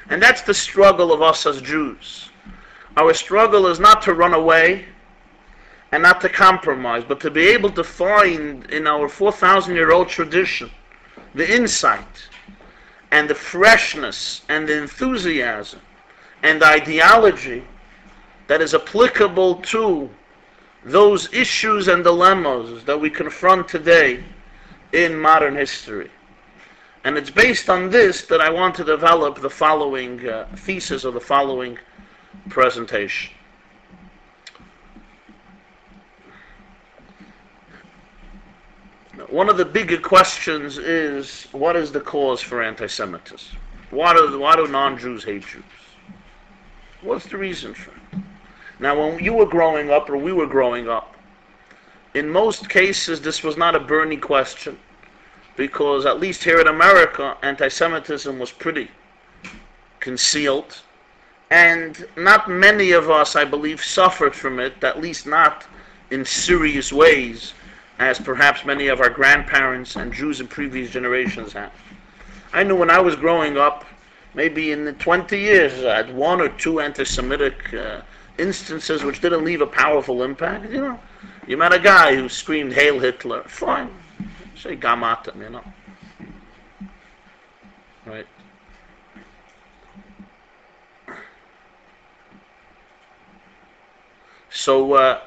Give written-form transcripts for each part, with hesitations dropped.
And that's the struggle of us as Jews. Our struggle is not to run away and not to compromise, but to be able to find in our 4,000-year-old tradition the insight and the freshness and the enthusiasm and the ideology that is applicable to those issues and dilemmas that we confront today in modern history. And it's based on this that I want to develop the following thesis or the following presentation. One of the bigger questions is, what is the cause for anti-Semitism? Why do non-Jews hate Jews? What's the reason for it? Now, when you were growing up, or we were growing up, in most cases this was not a burning question, because at least here in America, anti-Semitism was pretty concealed, and not many of us, I believe, suffered from it, at least not in serious ways, as perhaps many of our grandparents and Jews in previous generations have. I knew when I was growing up, maybe in the 20 years, I had one or two anti-Semitic instances which didn't leave a powerful impact. You know, you met a guy who screamed "Hail Hitler," fine, say "Gamatem," you know, right? So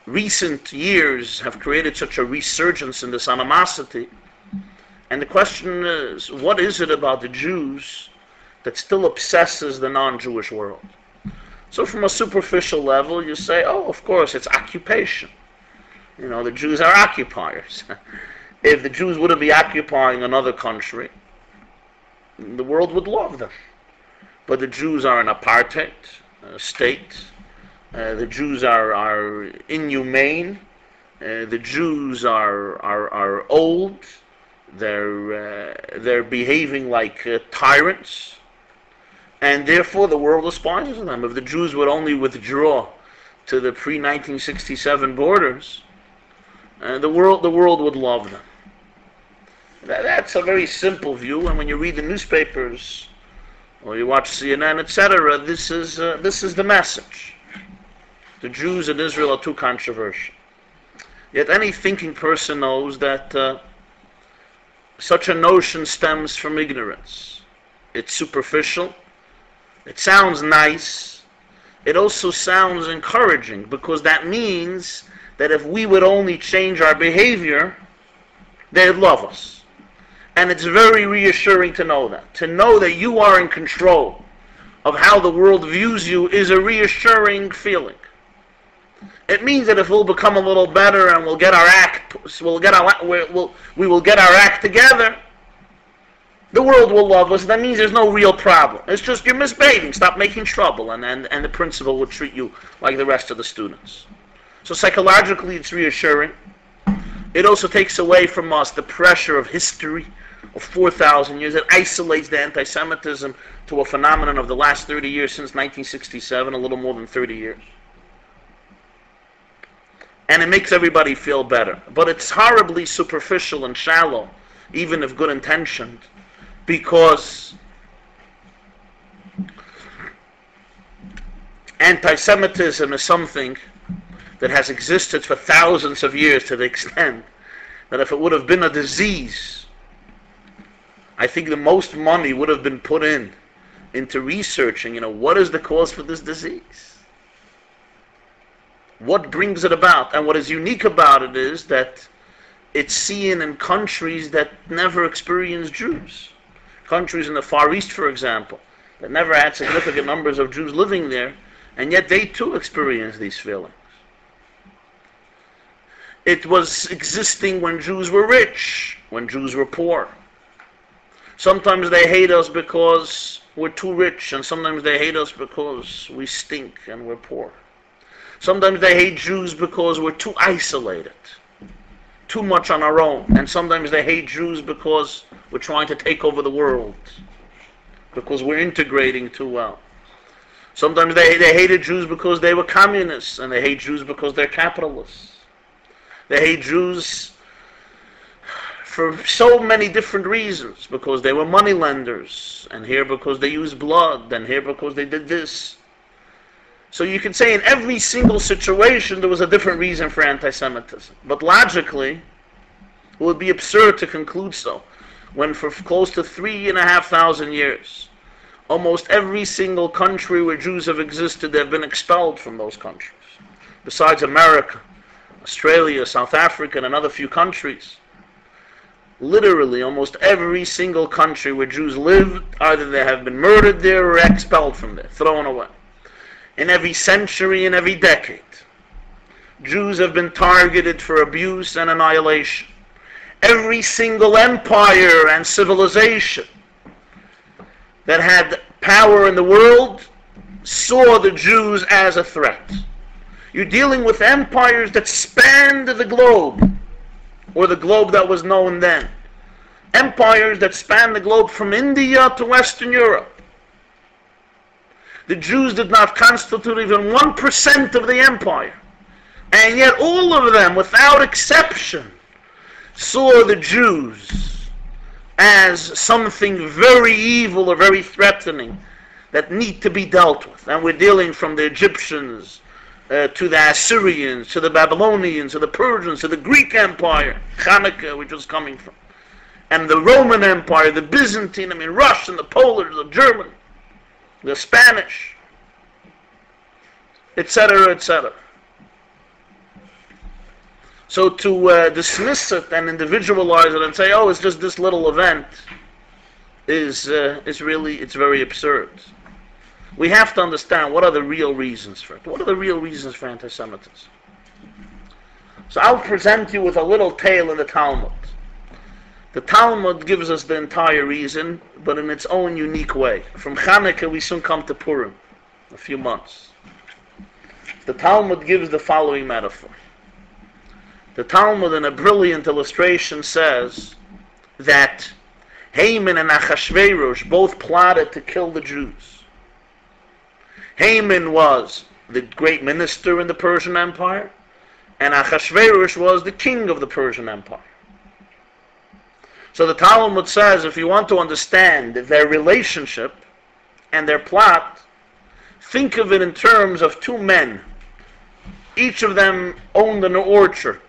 recent years have created such a resurgence in this animosity, and the question is, what is it about the Jews that still obsesses the non-Jewish world? So from a superficial level, you say, oh, of course, it's occupation. You know, the Jews are occupiers. If the Jews wouldn't be occupying another country, the world would love them. But the Jews are an apartheid state. The Jews are inhumane. The Jews are old. They're behaving like tyrants. And therefore the world despises them. If the Jews would only withdraw to the pre-1967 borders, the world would love them. That's a very simple view, and when you read the newspapers or you watch CNN, etc., this is the message. The Jews in Israel are too controversial. Yet any thinking person knows that such a notion stems from ignorance. It's superficial. It sounds nice. It also sounds encouraging, because that means that if we would only change our behavior, they'd love us. And it's very reassuring to know that. To know that you are in control of how the world views you is a reassuring feeling. It means that if we'll become a little better and we will get our act together, the world will love us. That means there's no real problem. It's just you're misbehaving. Stop making trouble, and the principal will treat you like the rest of the students. So psychologically, it's reassuring. It also takes away from us the pressure of history of 4,000 years. It isolates the anti-Semitism to a phenomenon of the last 30 years, since 1967, a little more than 30 years. And it makes everybody feel better. But it's horribly superficial and shallow, even if good intentioned, because anti-Semitism is something that has existed for thousands of years, to the extent that if it would have been a disease, I think the most money would have been put into researching, what is the cause for this disease? What brings it about? And what is unique about it is that it's seen in countries that never experienced Jews. Countries in the Far East, for example, that never had significant numbers of Jews living there, and yet they too experience these feelings. It was existing when Jews were rich, when Jews were poor. Sometimes they hate us because we're too rich, and sometimes they hate us because we stink and we're poor. Sometimes they hate Jews because we're too isolated, too much on our own. And sometimes they hate Jews because we're trying to take over the world, because we're integrating too well. Sometimes they hated Jews because they were communists, and they hate Jews because they're capitalists. They hate Jews for so many different reasons, because they were moneylenders, and here because they used blood, and here because they did this. So you can say in every single situation there was a different reason for anti-Semitism. But logically, it would be absurd to conclude so, when for close to 3,500 years, almost every single country where Jews have existed, they've been expelled from those countries. Besides America, Australia, South Africa, and another few countries. Literally, almost every single country where Jews lived, either they have been murdered there or expelled from there, thrown away. In every century, in every decade, Jews have been targeted for abuse and annihilation. Every single empire and civilization that had power in the world saw the Jews as a threat. You're dealing with empires that spanned the globe, or the globe that was known then. Empires that spanned the globe from India to Western Europe. The Jews did not constitute even 1% of the empire. And yet all of them, without exception, saw the Jews as something very evil or very threatening that need to be dealt with. And we're dealing from the Egyptians to the Assyrians, to the Babylonians, to the Persians, to the Greek Empire, Hanukkah, which was coming from, and the Roman Empire, the Byzantine, Russian, the Polish, the German, the Spanish, etc., etc. So to dismiss it and individualize it and say, oh, it's just this little event, is really, it's very absurd. We have to understand what are the real reasons for it. What are the real reasons for anti-Semitism? So I'll present you with a little tale in the Talmud. The Talmud gives us the entire reason, but in its own unique way. From Hanukkah, we soon come to Purim, a few months. The Talmud gives the following metaphor. The Talmud, in a brilliant illustration, says that Haman and Achashverosh both plotted to kill the Jews. Haman was the great minister in the Persian Empire, and Achashverosh was the king of the Persian Empire. So the Talmud says, if you want to understand their relationship and their plot, think of it in terms of two men. Each of them owned an orchard,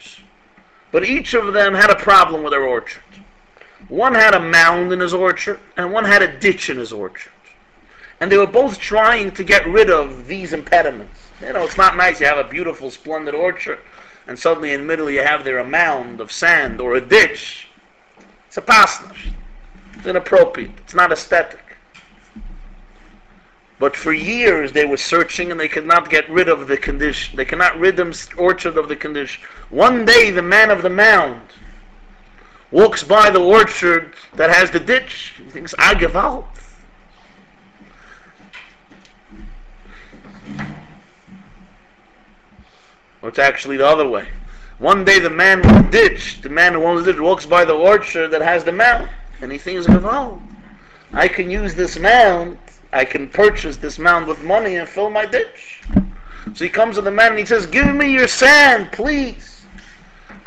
but each of them had a problem with their orchard. One had a mound in his orchard, and one had a ditch in his orchard. And they were both trying to get rid of these impediments. You know, it's not nice you have a beautiful, splendid orchard, and suddenly in the middle you have there a mound of sand or a ditch. It's a pasnish. It's inappropriate. It's not aesthetic. But for years they were searching and they could not get rid of the condition. They cannot rid the orchard of the condition. One day the man of the mound walks by the orchard that has the ditch. He thinks, I give out. Or it's actually the other way. One day the man with the ditch, the man who owns the ditch, walks by the orchard that has the mound, and he thinks, oh, I can use this mound, I can purchase this mound with money and fill my ditch. So he comes to the man and he says, give me your sand, please.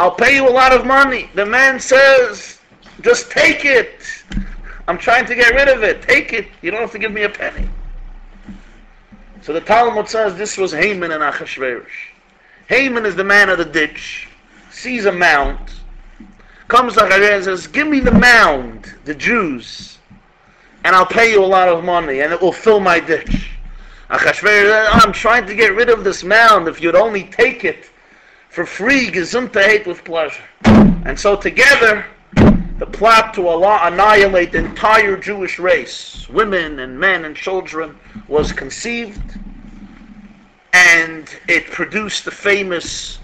I'll pay you a lot of money. The man says, just take it. I'm trying to get rid of it. Take it. You don't have to give me a penny. So the Talmud says this was Haman and Achashverosh. Haman is the man of the ditch, sees a mound, comes to Achashverosh and says, give me the mound, the Jews, and I'll pay you a lot of money, and it will fill my ditch. Achashverosh says, I'm trying to get rid of this mound. If you'd only take it for free, gesundheit, with pleasure. And so together, the plot to annihilate the entire Jewish race, women and men and children, was conceived. And it produced the famous,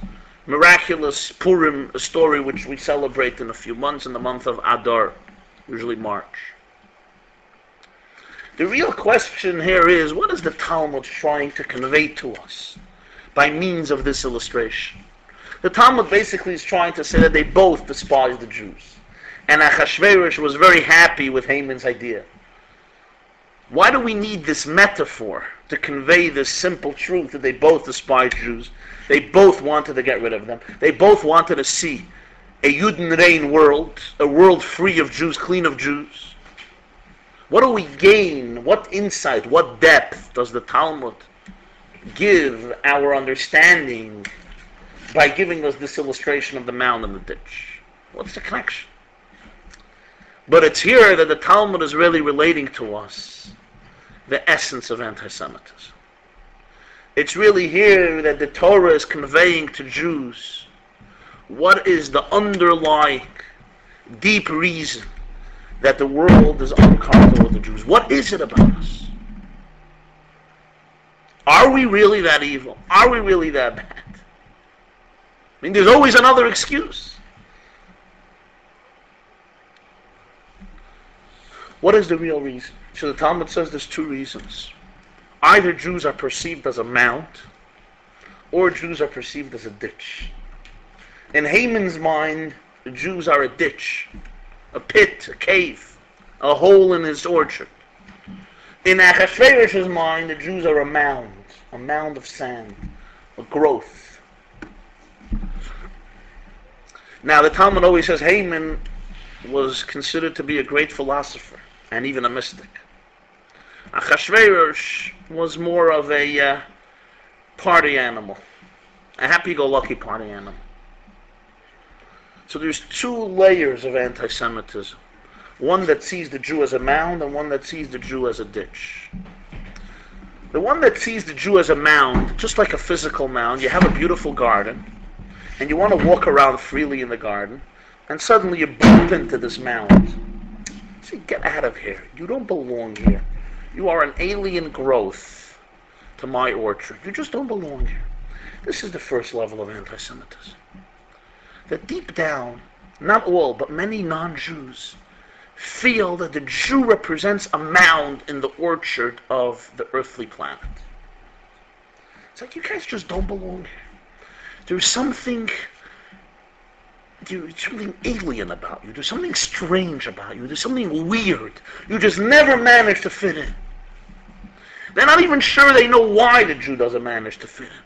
miraculous Purim story, which we celebrate in a few months, in the month of Adar, usually March. The real question here is, what is the Talmud trying to convey to us by means of this illustration? The Talmud basically is trying to say that they both despised the Jews. And Achashverosh was very happy with Haman's idea. Why do we need this metaphor to convey this simple truth that they both despised Jews? They both wanted to get rid of them. They both wanted to see a Judenrein world, a world free of Jews, clean of Jews? What do we gain? What insight, what depth does the Talmud give our understanding by giving us this illustration of the mound and the ditch? What's the connection? But it's here that the Talmud is really relating to us the essence of anti-Semitism. It's really here that the Torah is conveying to Jews what is the underlying deep reason that the world is uncomfortable with the Jews. What is it about us? Are we really that evil? Are we really that bad? I mean, there's always another excuse. What is the real reason? So the Talmud says there's two reasons. Either Jews are perceived as a mount, or Jews are perceived as a ditch. In Haman's mind, the Jews are a ditch, a pit, a cave, a hole in his orchard. In Achashverosh's mind, the Jews are a mound of sand, a growth. Now the Talmud always says Haman was considered to be a great philosopher and even a mystic. Achashverosh was more of a party animal, a happy-go-lucky party animal. So there's two layers of anti-Semitism. One that sees the Jew as a mound and one that sees the Jew as a ditch. The one that sees the Jew as a mound, just like a physical mound, you have a beautiful garden and you want to walk around freely in the garden and suddenly you bump into this mound. So get out of here. You don't belong here. You are an alien growth to my orchard. You just don't belong here. This is the first level of anti-Semitism. That deep down, not all, but many non-Jews feel that the Jew represents a mound in the orchard of the earthly planet. It's like, you guys just don't belong here. There's something alien about you. There's something strange about you. There's something weird. You just never manage to fit in. They're not even sure they know why the Jew doesn't manage to fit in.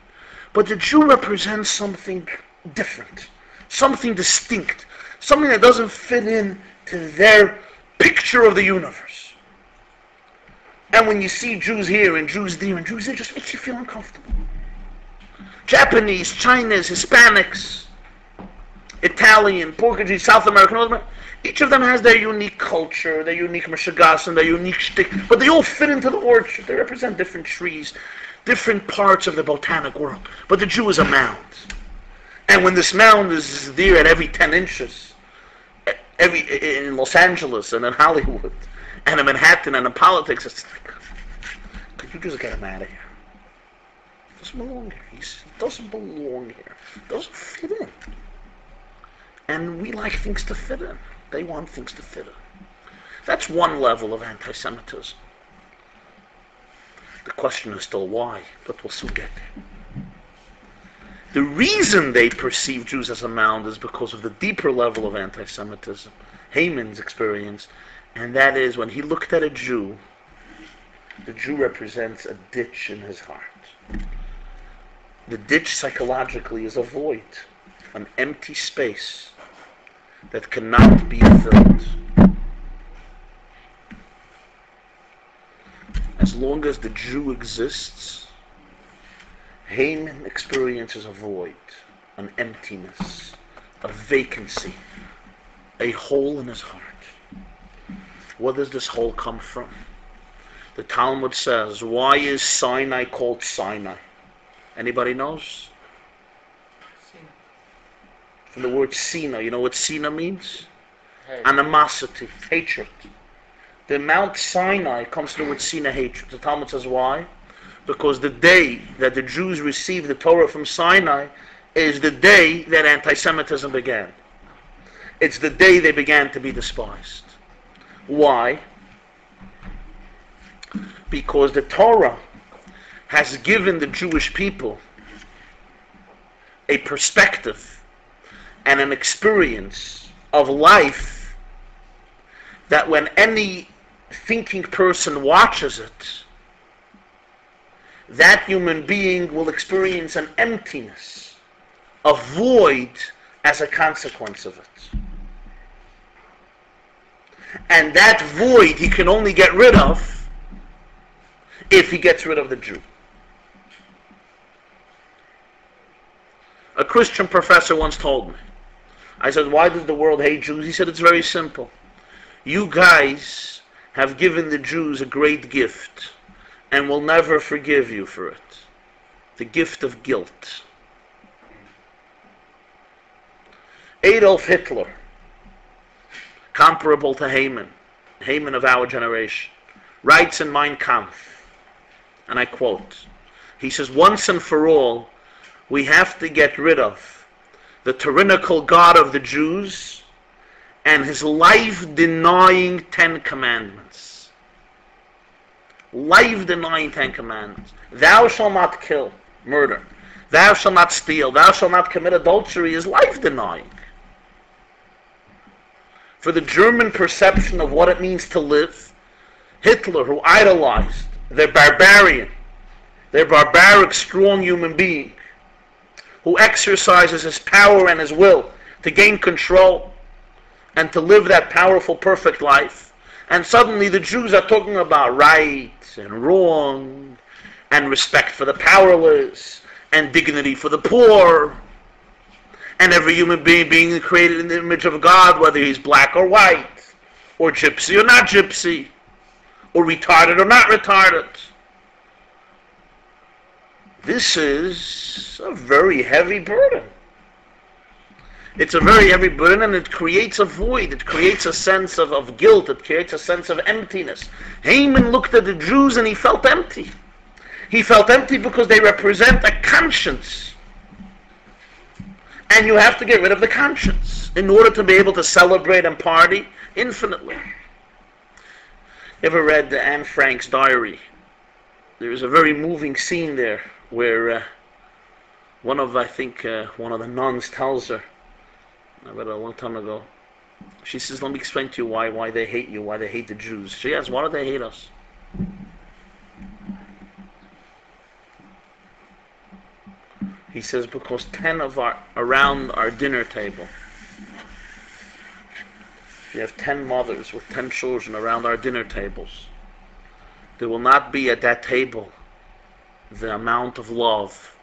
But the Jew represents something different, something distinct, something that doesn't fit in to their picture of the universe. And when you see Jews here and Jews there and Jews there, it just makes you feel uncomfortable. Japanese, Chinese, Hispanics, Italian, Portuguese, South American, each of them has their unique culture, their unique mashagas, and their unique shtick, but they all fit into the orchard. They represent different trees, different parts of the botanic world. But the Jew is a mound. And when this mound is there at every 10 inches, in Los Angeles and in Hollywood, and in Manhattan and in politics, it's like, could you just get him out of here? He doesn't belong here. He doesn't belong here. He doesn't fit in. And we like things to fit in. They want things to fit in. That's one level of anti-Semitism. The question is still why, but we'll soon get there. The reason they perceive Jews as a mound is because of the deeper level of anti-Semitism, Haman's experience, and that is when he looked at a Jew, the Jew represents a ditch in his heart. The ditch psychologically is a void, an empty space that cannot be filled. As long as the Jew exists, Haman experiences a void, an emptiness, a vacancy, a hole in his heart. Where does this hole come from? The Talmud says, why is Sinai called Sinai? Anybody knows? From the word Sina. You know what Sina means? Animosity, hatred. The Mount Sinai comes from the word Sina, hatred. The Talmud says why? Because the day that the Jews received the Torah from Sinai is the day that anti-Semitism began. It's the day they began to be despised. Why? Because the Torah has given the Jewish people a perspective and an experience of life that when any thinking person watches it, that human being will experience an emptiness, a void as a consequence of it. And that void he can only get rid of if he gets rid of the Jew. A Christian professor once told me, I said, why does the world hate Jews? He said, it's very simple. You guys have given the Jews a great gift and will never forgive you for it. The gift of guilt. Adolf Hitler, comparable to Haman of our generation, writes in Mein Kampf, and I quote, he says, once and for all, we have to get rid of the tyrannical God of the Jews and his life-denying 10 commandments. Life-denying 10 commandments. Thou shalt not kill, murder. Thou shalt not steal. Thou shalt not commit adultery is life-denying. For the German perception of what it means to live, Hitler, who idolized their barbarian, their barbaric, strong human being, who exercises his power and his will to gain control and to live that powerful, perfect life. And suddenly the Jews are talking about right and wrong and respect for the powerless and dignity for the poor. And every human being being created in the image of God, whether he's black or white, or gypsy or not gypsy, or retarded or not retarded. This is a very heavy burden. It's a very heavy burden, and it creates a void. It creates a sense of guilt. It creates a sense of emptiness. Haman looked at the Jews and he felt empty. He felt empty because they represent a conscience. And you have to get rid of the conscience in order to be able to celebrate and party infinitely. Ever read Anne Frank's diary? There is a very moving scene there where one of the nuns tells her, I read it a long time ago, she says, let me explain to you why they hate you, why they hate the Jews. She asks, why do they hate us? He says, because 10 of around our dinner table, we have 10 mothers with 10 children around our dinner tables. There will not be at that table the amount of love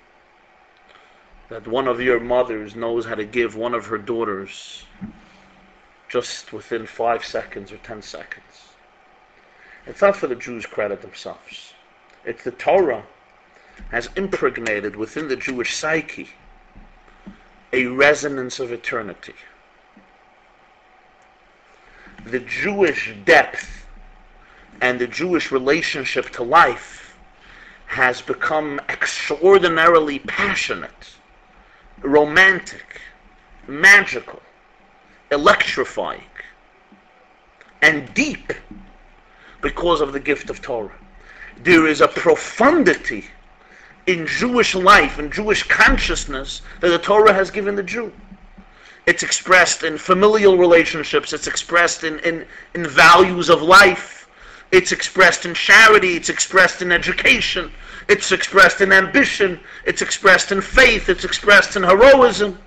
that one of your mothers knows how to give one of her daughters just within 5 seconds or 10 seconds. It's not for the Jews' credit themselves. It's the Torah has impregnated within the Jewish psyche a resonance of eternity. The Jewish depth and the Jewish relationship to life has become extraordinarily passionate, romantic, magical, electrifying, and deep because of the gift of Torah. There is a profundity in Jewish life and Jewish consciousness that the Torah has given the Jew. It's expressed in familial relationships, it's expressed in values of life, it's expressed in charity, it's expressed in education, it's expressed in ambition, it's expressed in faith, it's expressed in heroism,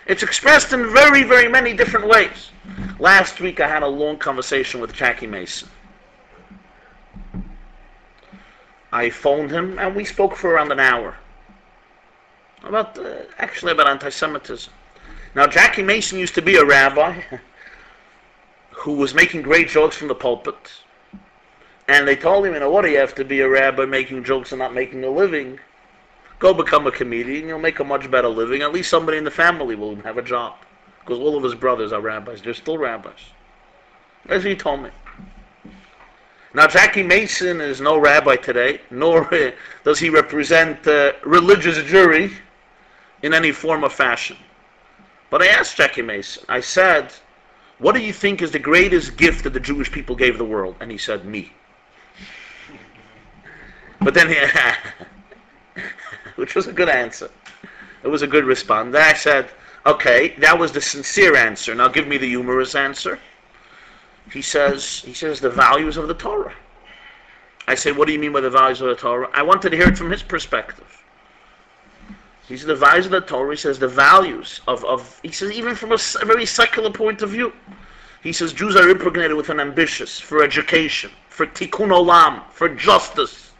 it's expressed in very, very many different ways. Last week I had a long conversation with Jackie Mason. I phoned him and we spoke for around an hour about anti-Semitism. Now, Jackie Mason used to be a rabbi who was making great jokes from the pulpit. And they told him, what do you have to be a rabbi making jokes and not making a living? Go become a comedian, you'll make a much better living. At least somebody in the family will have a job. Because all of his brothers are rabbis. They're still rabbis. That's what he told me. Now, Jackie Mason is no rabbi today, nor does he represent religious Jewry in any form or fashion. But I asked Jackie Mason, I said, what do you think is the greatest gift that the Jewish people gave the world? And he said, me. But then which was a good answer. It was a good response. Then I said, okay, that was the sincere answer. Now give me the humorous answer. He says the values of the Torah. I say, what do you mean by the values of the Torah? I wanted to hear it from his perspective. He's the advisor of the Torah. He says the values of he says, even from a very secular point of view, he says Jews are impregnated with an ambitious for education, for tikkun olam, for justice,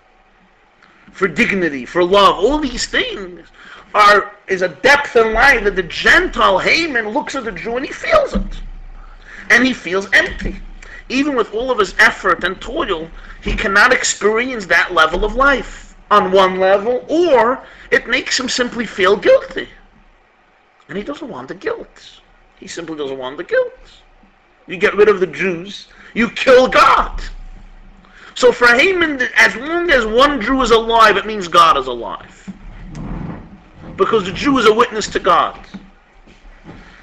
for dignity, for love. All these things is a depth in life that the Gentile Haman looks at the Jew and he feels it. And he feels empty. Even with all of his effort and toil, he cannot experience that level of life on one level, or it makes him simply feel guilty. And he doesn't want the guilt. He simply doesn't want the guilt. You get rid of the Jews, you kill God. So for Haman, as long as one Jew is alive, it means God is alive. Because the Jew is a witness to God.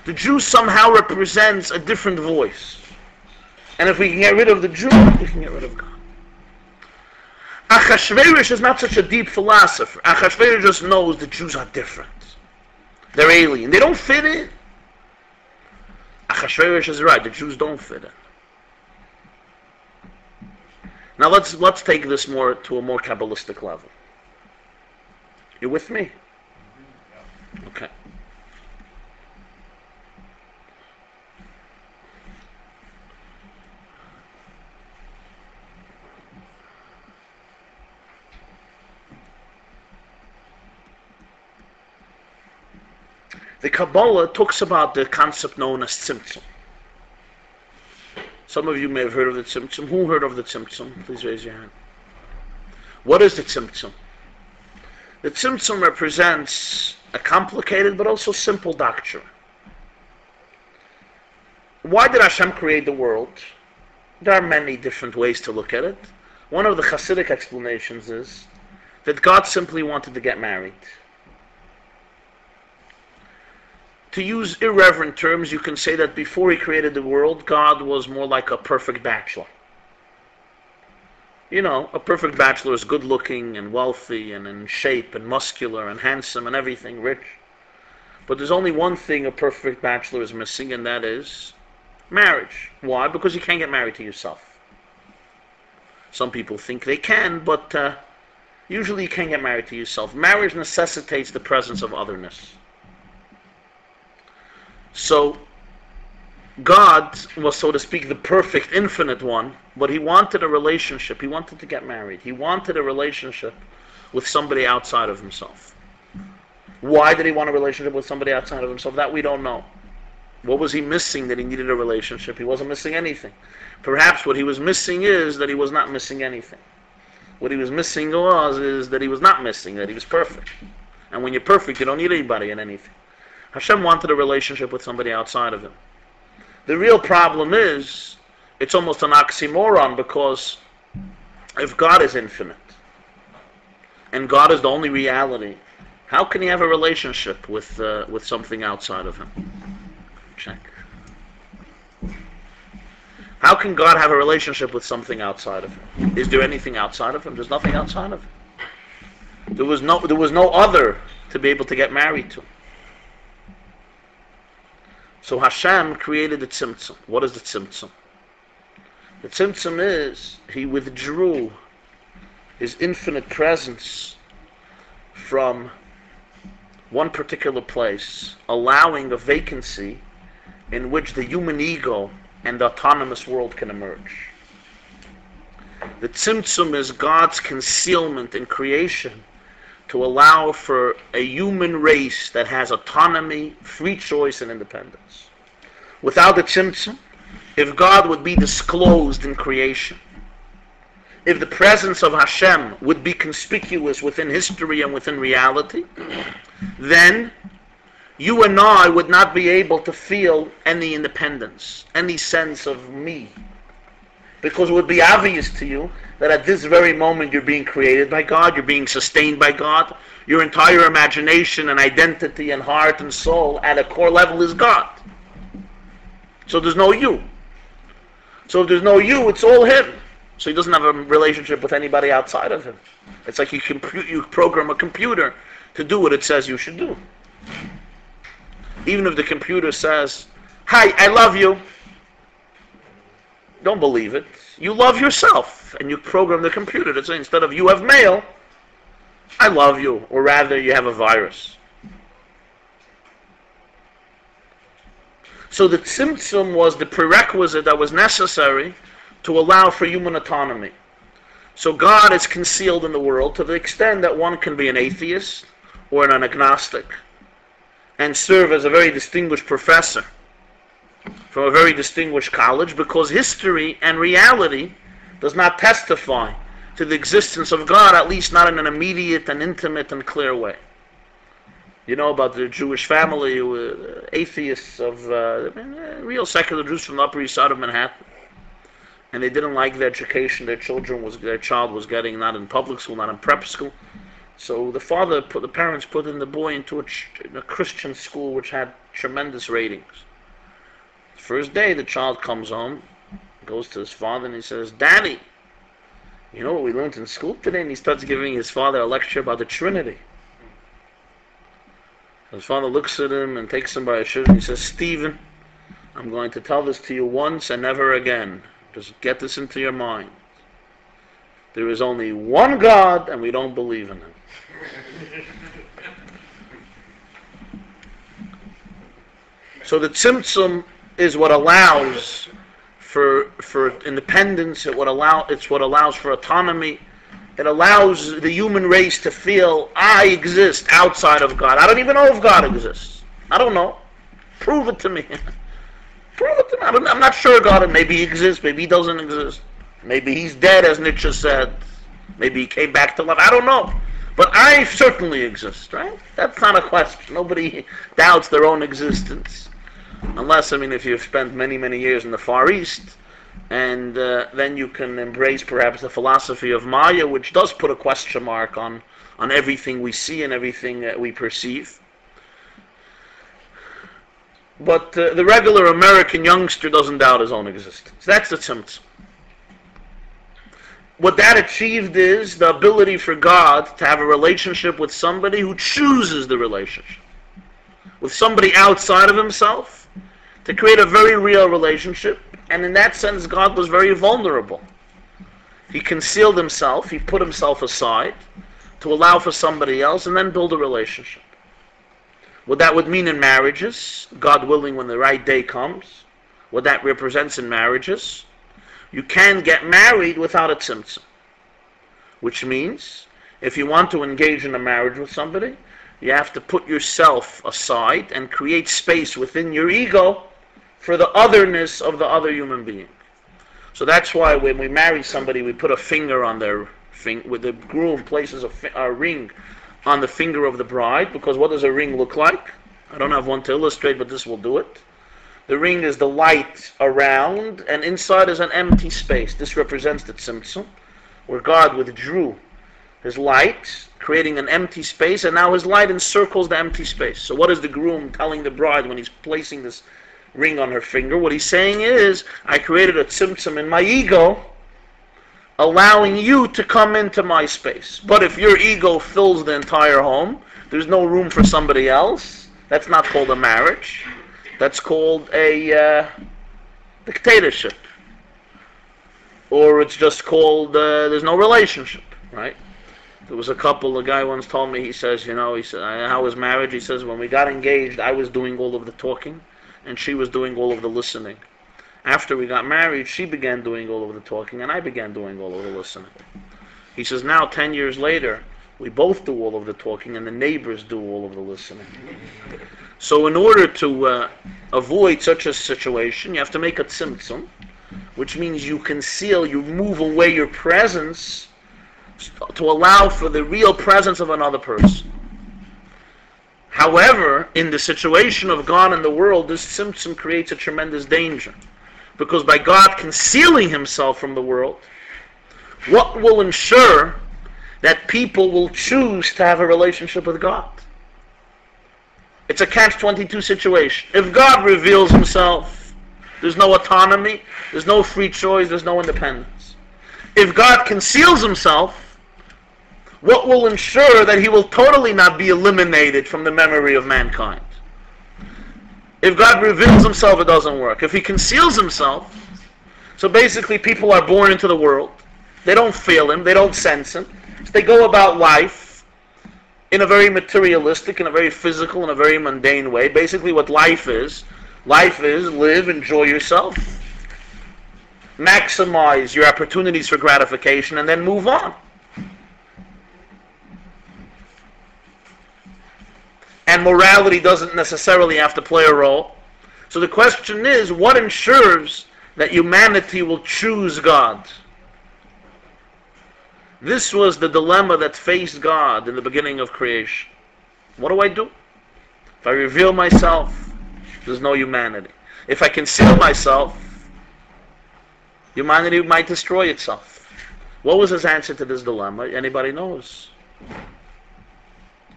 The Jew somehow represents a different voice. And if we can get rid of the Jew, we can get rid of God. Achashverosh is not such a deep philosopher. Achashverosh just knows the Jews are different. They're alien. They don't fit in. Achashverosh is right. The Jews don't fit in. Now let's take this to a more Kabbalistic level. You with me? Okay. The Kabbalah talks about the concept known as Tzimtzum. Some of you may have heard of the Tzimtzum. Who heard of the Tzimtzum? Please raise your hand. What is the Tzimtzum? The Tzimtzum represents a complicated but also simple doctrine. Why did Hashem create the world? There are many different ways to look at it. One of the Hasidic explanations is that God simply wanted to get married. To use irreverent terms, you can say that before he created the world, God was more like a perfect bachelor. You know, a perfect bachelor is good looking and wealthy and in shape and muscular and handsome and everything, rich. But there's only one thing a perfect bachelor is missing, and that is marriage. Why? Because you can't get married to yourself. Some people think they can, but usually you can't get married to yourself. Marriage necessitates the presence of otherness. So, God was, so to speak, the perfect, infinite one, but he wanted a relationship. He wanted to get married. He wanted a relationship with somebody outside of himself. Why did he want a relationship with somebody outside of himself? That we don't know. What was he missing that he needed a relationship? He wasn't missing anything. Perhaps what he was missing is that he was not missing anything. What he was missing is that he was not missing, that he was perfect. And when you're perfect, you don't need anybody and anything. Hashem wanted a relationship with somebody outside of him. The real problem is, it's almost an oxymoron, because if God is infinite, and God is the only reality, how can he have a relationship with something outside of him? Check. How can God have a relationship with something outside of him? Is there anything outside of him? There's nothing outside of him. There was no other to be able to get married to. So Hashem created the Tzimtzum. What is the Tzimtzum? The Tzimtzum is, he withdrew his infinite presence from one particular place, allowing a vacancy in which the human ego and the autonomous world can emerge. The Tzimtzum is God's concealment in creation to allow for a human race that has autonomy, free choice, and independence. Without the Tzimtzum, if God would be disclosed in creation, if the presence of Hashem would be conspicuous within history and within reality, then you and I would not be able to feel any independence, any sense of me. Because it would be obvious to you that at this very moment you're being created by God, you're being sustained by God, your entire imagination and identity and heart and soul at a core level is God. So there's no you. So if there's no you, it's all him. So he doesn't have a relationship with anybody outside of him. It's like you program a computer to do what it says you should do. Even if the computer says, "Hi, I love you," don't believe it. You love yourself, and you program the computer to say, instead of "you have mail," "I love you," or rather, "you have a virus." So the tzimtzum was the prerequisite that was necessary to allow for human autonomy. So God is concealed in the world to the extent that one can be an atheist or an agnostic and serve as a very distinguished professor from a very distinguished college, because history and reality does not testify to the existence of God, at least not in an immediate and intimate and clear way. You know about the Jewish family who were atheists of real secular Jews from the Upper East Side of Manhattan, and they didn't like the education their child was getting, not in public school, not in prep school. So the parents put the boy into a Christian school which had tremendous ratings. The first day the child comes home, goes to his father and he says, "Daddy, you know what we learned in school today?" And he starts giving his father a lecture about the Trinity. His father looks at him and takes him by his shirt and he says, "Stephen, I'm going to tell this to you once and never again. Just get this into your mind. There is only one God and we don't believe in him." So the tzimtzum is what allows for independence. It's what allows for autonomy. It allows the human race to feel, I exist outside of God. I don't even know if God exists. I don't know. Prove it to me. Prove it to me. I'm not sure God, maybe he exists, maybe he doesn't exist. Maybe he's dead, as Nietzsche said. Maybe he came back to life. I don't know. But I certainly exist, right? That's not a question. Nobody doubts their own existence. Unless, if you've spent many, many years in the Far East, and then you can embrace perhaps the philosophy of Maya, which does put a question mark on everything we see and everything that we perceive. But the regular American youngster doesn't doubt his own existence. That's the tzimtzum. What that achieved is the ability for God to have a relationship with somebody who chooses the relationship, with somebody outside of himself, to create a very real relationship. And in that sense, God was very vulnerable. He concealed himself, he put himself aside to allow for somebody else and then build a relationship. What that would mean in marriages, God willing, when the right day comes, what that represents in marriages, you can get married without a tzimtzum. Which means, if you want to engage in a marriage with somebody, you have to put yourself aside and create space within your ego for the otherness of the other human being. So that's why when we marry somebody, we put a finger on their finger, with the groom places a ring on the finger of the bride, because what does a ring look like? I don't have one to illustrate, but this will do it. The ring is the light around, and inside is an empty space. This represents the tzimtzum, where God withdrew his light, creating an empty space, and now his light encircles the empty space. So what is the groom telling the bride when he's placing this ring on her finger? What he's saying is, I created a tzimtzum in my ego, allowing you to come into my space. But if your ego fills the entire home, there's no room for somebody else. That's not called a marriage. That's called a dictatorship. Or it's just called, there's no relationship, right? There was a guy once told me, he said, how was marriage? He says, when we got engaged, I was doing all of the talking, and she was doing all of the listening. After we got married, she began doing all of the talking, and I began doing all of the listening. He says, now, 10 years later, we both do all of the talking, and the neighbors do all of the listening. So in order to avoid such a situation, you have to make a tzimtzum, which means you conceal, you move away your presence to allow for the real presence of another person. However, in the situation of God and the world, this tzimtzum creates a tremendous danger. Because by God concealing himself from the world, what will ensure that people will choose to have a relationship with God? It's a catch-22 situation. If God reveals himself, there's no autonomy, there's no free choice, there's no independence. If God conceals himself, what will ensure that he will totally not be eliminated from the memory of mankind? If God reveals himself, it doesn't work. If he conceals himself, so basically people are born into the world, they don't feel him, they don't sense him, so they go about life in a very materialistic, in a very physical, in a very mundane way. Basically what life is, Life is live, enjoy yourself, maximize your opportunities for gratification, and then move on. And morality doesn't necessarily have to play a role. So the question is, what ensures that humanity will choose God? This was the dilemma that faced God in the beginning of creation. What do I do? If I reveal myself, there's no humanity. If I conceal myself, humanity might destroy itself. What was his answer to this dilemma? Anybody knows?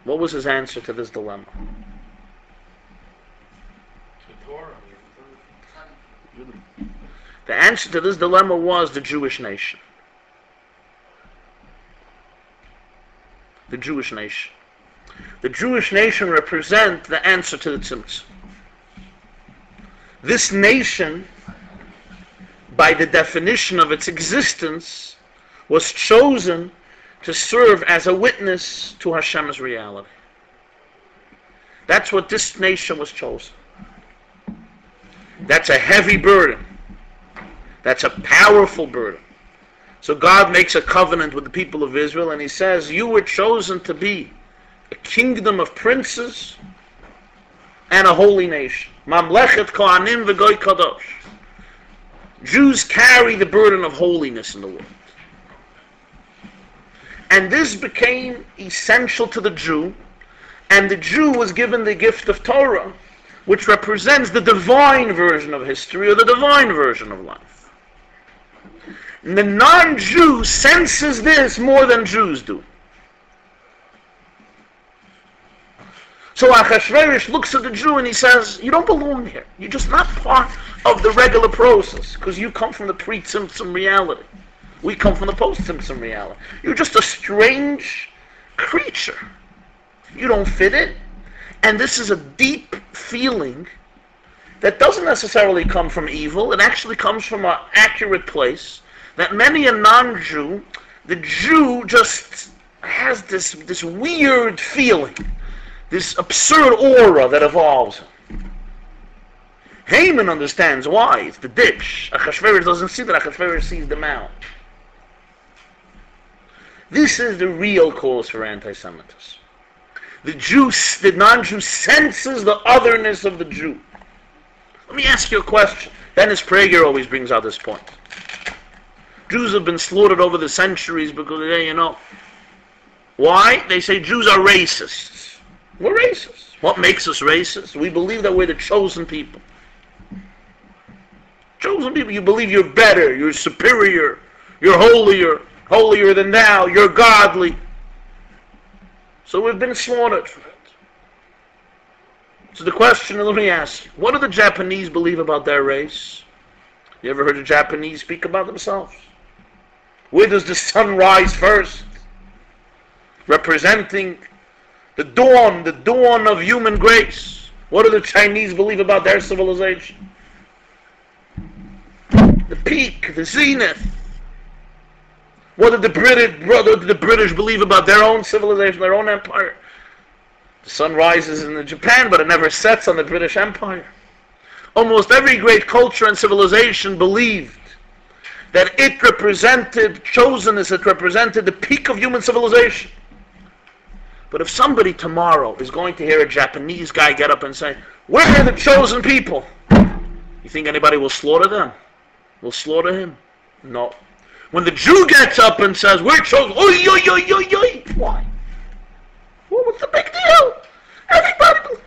What was his answer to this dilemma? The answer to this dilemma was the Jewish nation. The Jewish nation. The Jewish nation represents the answer to the Tzimtzum. This nation, by the definition of its existence, was chosen to serve as a witness to Hashem's reality. That's what this nation was chosen. That's a heavy burden. That's a powerful burden. So God makes a covenant with the people of Israel, and he says, you were chosen to be a kingdom of princes and a holy nation. Mamlechet Kohanim v'Goy Kadosh. Jews carry the burden of holiness in the world. And this became essential to the Jew, and the Jew was given the gift of Torah, which represents the divine version of history, or the divine version of life. And the non-Jew senses this more than Jews do. So Achashverosh looks at the Jew and he says, you don't belong here. You're just not part of the regular process, because you come from the pre-Tzimtzum reality. We come from the post-Tzimtzum reality. You're just a strange creature. You don't fit in. And this is a deep feeling that doesn't necessarily come from evil. It actually comes from an accurate place, that many a non-Jew, the Jew just has this weird feeling, this absurd aura that evolves. Haman understands why. It's the ditch. Achashverosh doesn't see that. Achashverosh sees the mount. This is the real cause for anti-Semitism. The non-Jew senses the otherness of the Jew. Let me ask you a question. Dennis Prager always brings out this point. Jews have been slaughtered over the centuries because, why? They say Jews are racists. We're racists. What makes us racist? We believe that we're the chosen people. Chosen people. You believe you're better, you're superior, you're holier than thou, you're godly. So we've been slaughtered for it. So the question, let me ask you, what do the Japanese believe about their race? You ever heard the Japanese speak about themselves? Where does the sun rise first? Representing the dawn of human grace. What do the Chinese believe about their civilization? The peak, the zenith. What did the British believe about their own civilization, their own empire? The sun rises in Japan, but it never sets on the British Empire. Almost every great culture and civilization believed that it represented chosenness, it represented the peak of human civilization. But if somebody tomorrow is going to hear a Japanese guy get up and say, we're the chosen people, you think anybody will slaughter them? Will slaughter him? No. When the Jew gets up and says, we're chosen, oi, oi, oi, oi, oi, why? Well, what's the big deal? Everybody.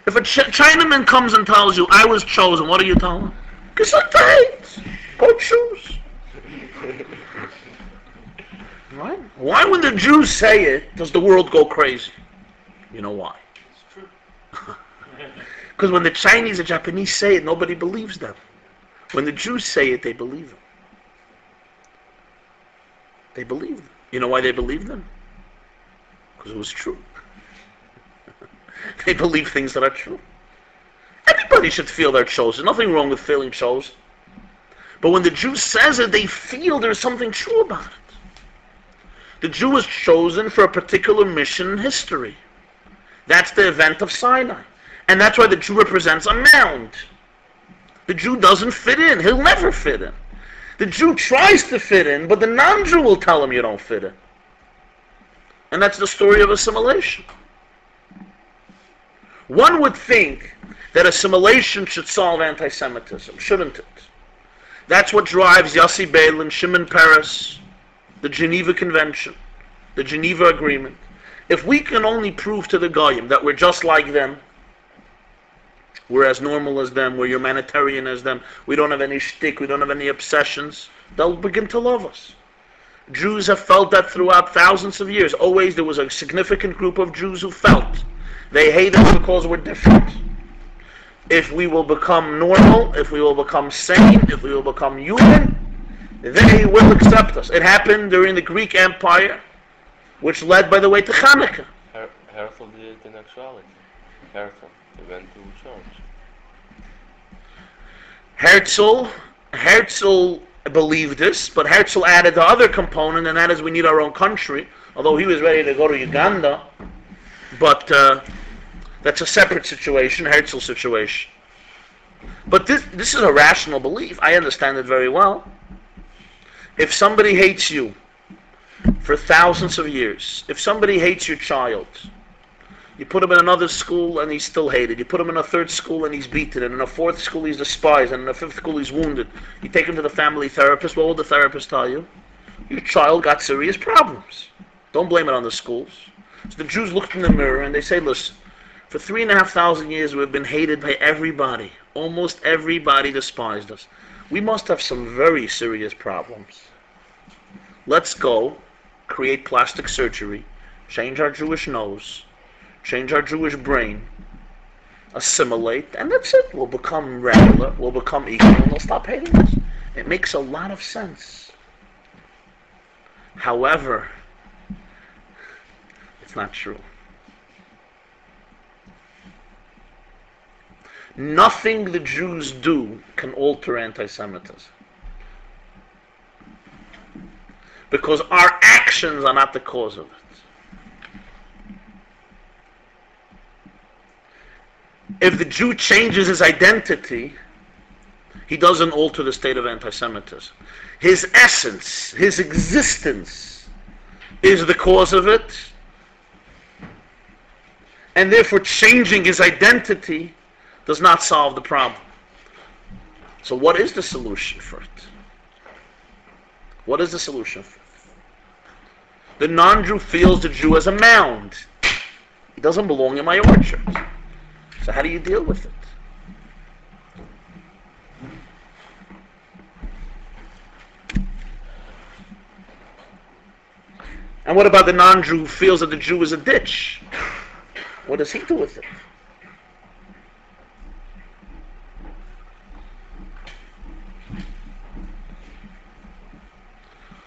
If a Chinaman comes and tells you, I was chosen, what do you tell him? Gesundheit. Go choose. Right? Why when the Jews say it, does the world go crazy? You know why? It's true. Because when the Chinese or Japanese say it, nobody believes them. When the Jews say it, they believe them. They believe them. You know why they believe them? Because it was true. They believe things that are true. Everybody should feel they're chosen. Nothing wrong with feeling chosen. But when the Jew says it, they feel there's something true about it. The Jew was chosen for a particular mission in history. That's the event of Sinai. And that's why the Jew represents a mound. The Jew doesn't fit in. He'll never fit in. The Jew tries to fit in, but the non-Jew will tell him you don't fit in. And that's the story of assimilation. One would think that assimilation should solve anti-Semitism, shouldn't it? That's what drives Yossi Beilin, Shimon Peres, the Geneva Convention, the Geneva Agreement. If we can only prove to the Goyim that we're just like them, we're as normal as them, we're humanitarian as them, we don't have any shtick, we don't have any obsessions, they'll begin to love us. Jews have felt that throughout thousands of years. Always there was a significant group of Jews who felt they hate us because we're different. If we will become normal, if we will become sane, if we will become human, they will accept us. It happened during the Greek Empire, which led, by the way, to Hanukkah. Herzl did it in actuality. Herzl, he went to church. Herzl believed this, but Herzl added the other component, and that is we need our own country, although he was ready to go to Uganda, but that's a separate situation, Herzl's situation. But this is a rational belief. I understand it very well. If somebody hates you for thousands of years, if somebody hates your child, you put him in another school and he's still hated. You put him in a third school and he's beaten. And in a fourth school he's despised. And in a fifth school he's wounded. You take him to the family therapist. What will the therapist tell you? Your child got serious problems. Don't blame it on the schools. So the Jews looked in the mirror and they say, listen, for 3,500 years we've been hated by everybody. Almost everybody despised us. We must have some very serious problems. Let's go create plastic surgery, change our Jewish nose, change our Jewish brain, assimilate, and that's it. We'll become regular, we'll become equal, and they'll stop hating us. It makes a lot of sense. However, it's not true. Nothing the Jews do can alter anti-Semitism. Because our actions are not the cause of it. If the Jew changes his identity, he doesn't alter the state of anti-Semitism. His essence, his existence, is the cause of it. And therefore changing his identity does not solve the problem. So what is the solution for it? What is the solution for it? The non-Jew feels the Jew as a mound. He doesn't belong in my orchard. So how do you deal with it? And what about the non-Jew who feels that the Jew is a ditch? What does he do with it?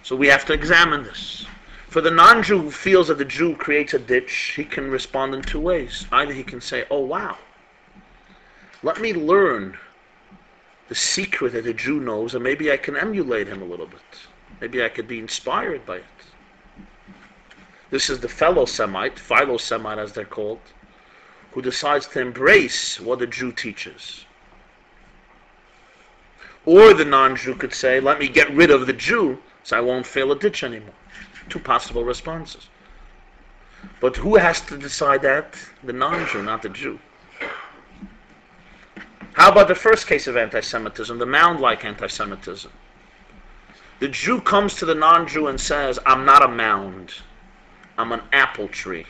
So we have to examine this. For the non-Jew who feels that the Jew creates a ditch, he can respond in two ways. Either he can say, oh wow, let me learn the secret that the Jew knows, and maybe I can emulate him a little bit. Maybe I could be inspired by it. This is the fellow Semite, philo-Semite as they're called, who decides to embrace what the Jew teaches. Or the non-Jew could say, let me get rid of the Jew so I won't fail a ditch anymore. Two possible responses. But who has to decide that? The non-Jew, not the Jew. How about the first case of anti-Semitism, the mound-like anti-Semitism? The Jew comes to the non-Jew and says, I'm not a mound. I'm an apple tree.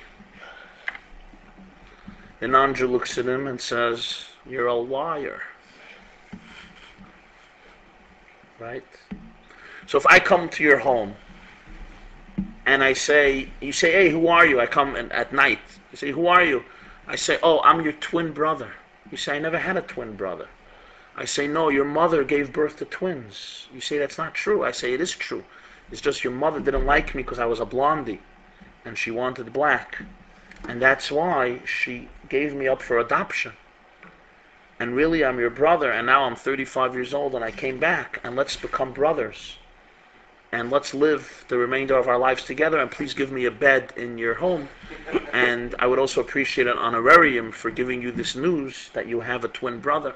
The non-Jew looks at him and says, you're a liar. Right? So if I come to your home and you say, hey, who are you? I come at night. You say, who are you? I say, oh, I'm your twin brother. You say, I never had a twin brother. I say, no, your mother gave birth to twins. You say, that's not true. I say, it is true. It's just your mother didn't like me because I was a blondie and she wanted black. And that's why she gave me up for adoption. And really, I'm your brother, and now I'm 35 years old and I came back, and let's become brothers. And let's live the remainder of our lives together, and please give me a bed in your home And I would also appreciate an honorarium for giving you this news that you have a twin brother.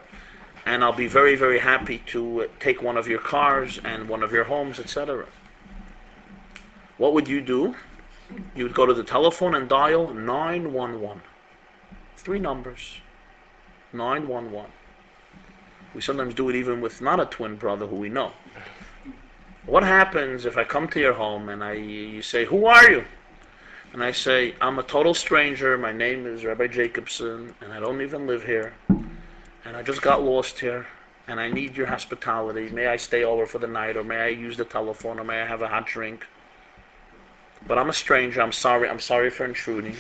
And I'll be very, very happy to take one of your cars and one of your homes, etc. What would you do? You would go to the telephone and dial 911. 3 numbers. 911. We sometimes do it even with not a twin brother who we know. What happens if I come to your home and you say, "Who are you?" And I say, "I'm a total stranger. My name is Rabbi Jacobson, and I don't even live here. And I just got lost here, and I need your hospitality. May I stay over for the night, or may I use the telephone, or may I have a hot drink? But I'm a stranger. I'm sorry for intruding."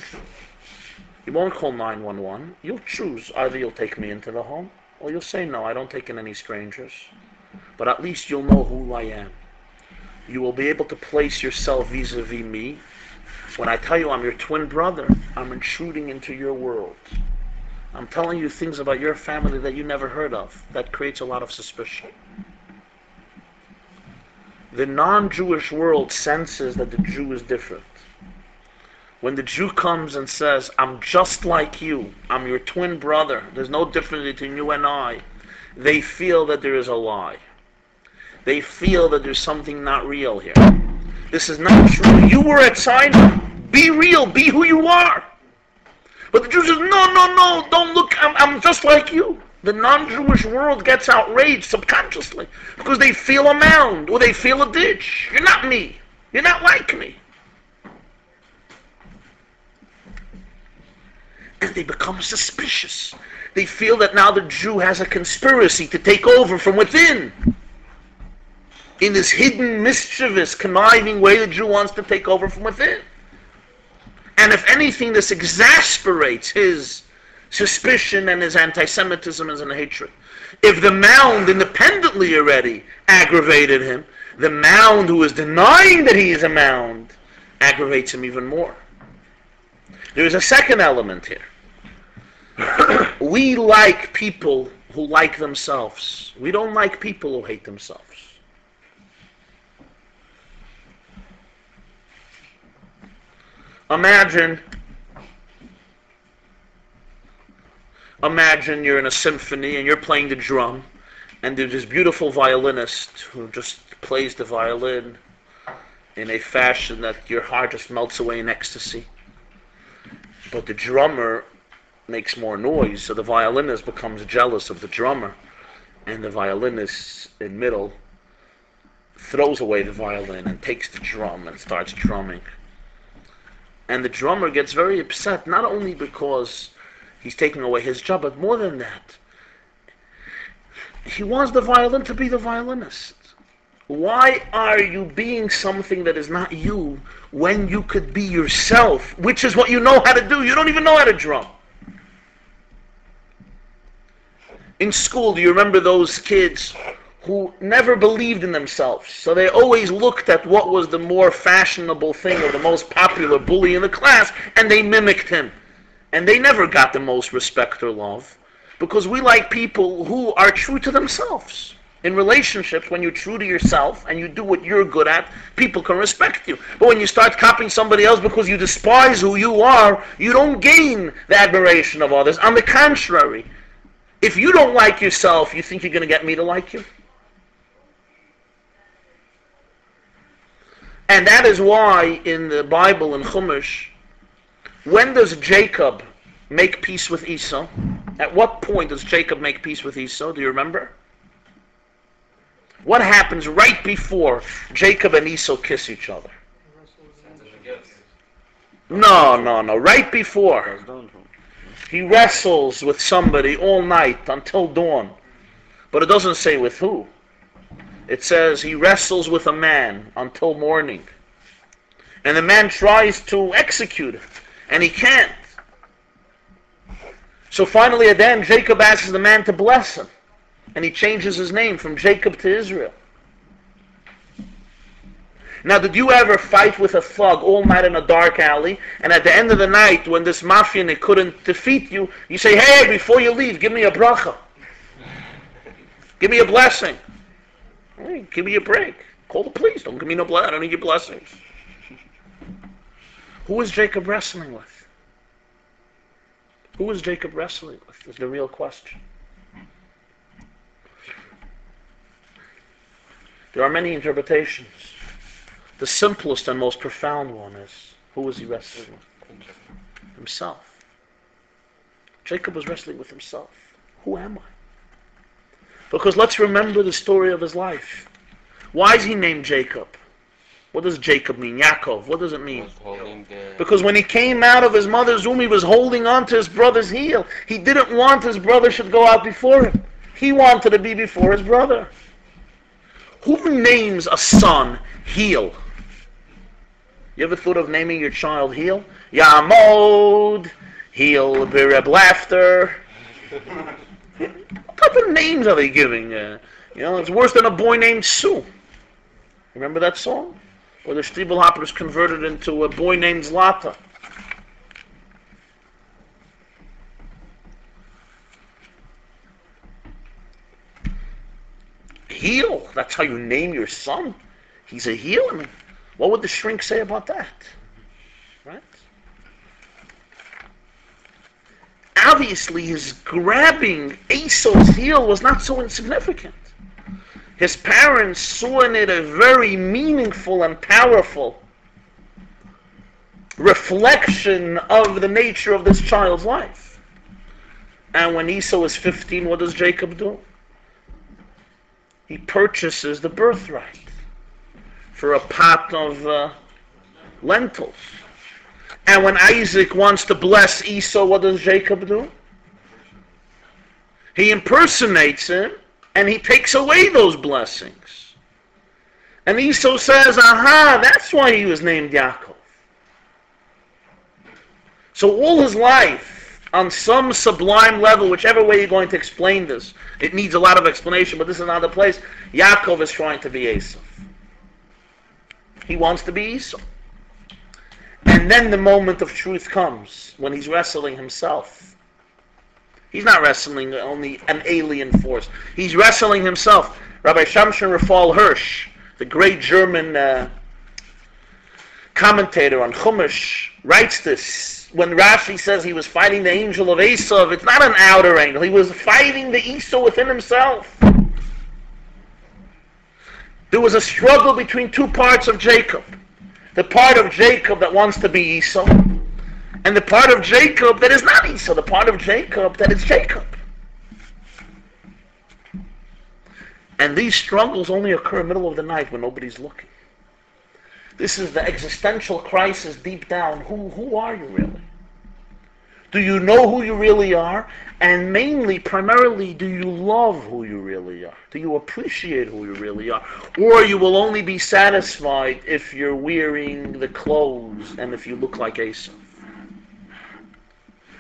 You won't call 911. You'll choose. Either you'll take me into the home, or you'll say, "No, I don't take in any strangers." But at least you'll know who I am. You will be able to place yourself vis-a-vis me. When I tell you I'm your twin brother, I'm intruding into your world. I'm telling you things about your family that you never heard of. That creates a lot of suspicion. The non-Jewish world senses that the Jew is different. When the Jew comes and says, "I'm just like you, I'm your twin brother, there's no difference between you and I," they feel that there is a lie. They feel that there's something not real here. This is not true. You were at Sinai. Be real. Be who you are. But the Jew says, no, don't look. I'm just like you. The non-Jewish world gets outraged subconsciously because they feel a mound or they feel a ditch. You're not me. You're not like me. And they become suspicious. They feel that now the Jew has a conspiracy to take over from within. In this hidden, mischievous, conniving way, the Jew wants to take over from within. And if anything, this exasperates his suspicion and his anti-Semitism and his hatred. If the mound independently already aggravated him, the mound who is denying that he is a mound aggravates him even more. There is a second element here. We like people who like themselves. We don't like people who hate themselves. Imagine you're in a symphony and you're playing the drum, and there's this beautiful violinist who just plays the violin in a fashion that your heart just melts away in ecstasy. But the drummer makes more noise, so the violinist becomes jealous of the drummer, and the violinist in middle throws away the violin and takes the drum and starts drumming. And the drummer gets very upset, not only because he's taking away his job, but more than that. He wants the violin to be the violinist. Why are you being something that is not you when you could be yourself, which is what you know how to do? You don't even know how to drum. In school, do you remember those kids who never believed in themselves? So they always looked at what was the more fashionable thing or the most popular bully in the class, and they mimicked him. And they never got the most respect or love, because we like people who are true to themselves. In relationships, when you're true to yourself and you do what you're good at, people can respect you. But when you start copying somebody else because you despise who you are, you don't gain the admiration of others. On the contrary, if you don't like yourself, you think you're going to get me to like you? And that is why in the Bible, in Chumash, when does Jacob make peace with Esau? At what point does Jacob make peace with Esau? Do you remember? What happens right before Jacob and Esau kiss each other? No. Right before. He wrestles with somebody all night until dawn. But it doesn't say with who. It says he wrestles with a man until morning. And the man tries to execute it. And he can't. So finally at the end, Jacob asks the man to bless him. And he changes his name from Jacob to Israel. Now, did you ever fight with a thug all night in a dark alley, and at the end of the night, when this mafianik couldn't defeat you, you say, "Hey, before you leave, give me a bracha. Give me a blessing. Hey, give me a break. Call the police. Don't give me no blood. I don't need your blessings." Who is Jacob wrestling with? Who was Jacob wrestling with is the real question. There are many interpretations. The simplest and most profound one is, who was he wrestling with? Himself. Jacob was wrestling with himself. Who am I? Because let's remember the story of his life. Why is he named Jacob? What does Jacob mean? Yaakov. What does it mean? Because when he came out of his mother's womb, he was holding on to his brother's heel. He didn't want his brother should go out before him. He wanted to be before his brother. Who names a son Heel? You ever thought of naming your child Heel? Yamod, Heel, Bereb Laughter. What type of names are they giving? It's worse than a boy named Sue. Remember that song? Where the Stiebelhoppers converted into a boy named Zlata. Heel, that's how you name your son. He's a heel. I mean, what would the shrink say about that? Right? Obviously, his grabbing Esau's heel was not so insignificant. His parents saw in it a very meaningful and powerful reflection of the nature of this child's life. And when Esau is 15, what does Jacob do? He purchases the birthright for a pot of lentils. And when Isaac wants to bless Esau, what does Jacob do? He impersonates him and he takes away those blessings. And Esau says, aha, that's why he was named Yaakov. So all his life, on some sublime level, whichever way you're going to explain this, it needs a lot of explanation, but this is not the place. Yaakov is trying to be Esau. He wants to be Esau. And then the moment of truth comes, when he's wrestling himself. He's not wrestling only an alien force. He's wrestling himself. Rabbi Shamshon Raphael Hirsch, the great German commentator on Chumash, writes this. When Rashi says he was fighting the angel of Esau, it's not an outer angel. He was fighting the Esau within himself. There was a struggle between two parts of Jacob. The part of Jacob that wants to be Esau, and the part of Jacob that is not Esau, the part of Jacob that is Jacob. And these struggles only occur in the middle of the night when nobody's looking. This is the existential crisis deep down. Who are you really? Do you know who you really are? And mainly, primarily, do you love who you really are? Do you appreciate who you really are? Or you will only be satisfied if you're wearing the clothes and if you look like Esau.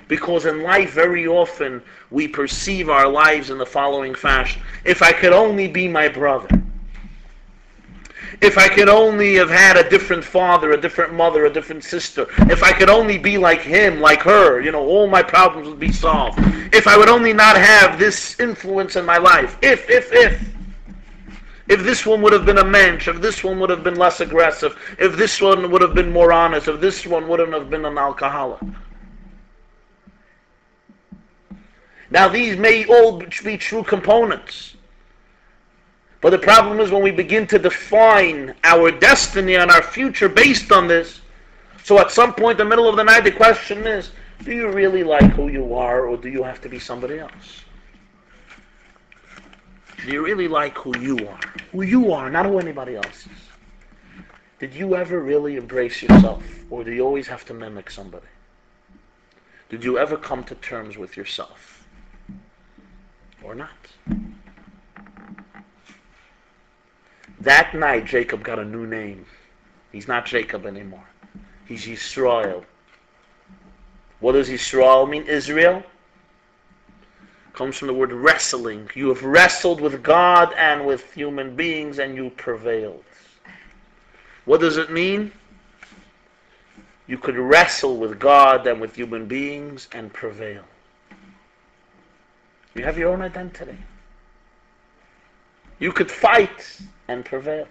Because in life, very often, we perceive our lives in the following fashion. If I could only be my brother. If I could only have had a different father, a different mother, a different sister. If I could only be like him, like her, all my problems would be solved. If I would only not have this influence in my life. If this one would have been a mensch, if this one would have been less aggressive, if this one would have been more honest, if this one wouldn't have been an alcoholic. Now these may all be true components. But the problem is when we begin to define our destiny and our future based on this, so at some point in the middle of the night the question is, do you really like who you are or do you have to be somebody else? Do you really like who you are? Who you are, not who anybody else is. Did you ever really embrace yourself or do you always have to mimic somebody? Did you ever come to terms with yourself? Or not? That night, Jacob got a new name. He's not Jacob anymore. He's Yisrael. What does Yisrael mean? Israel? Comes from the word wrestling. You have wrestled with God and with human beings and you prevailed. What does it mean? You could wrestle with God and with human beings and prevail. You have your own identity. You could fight and prevail.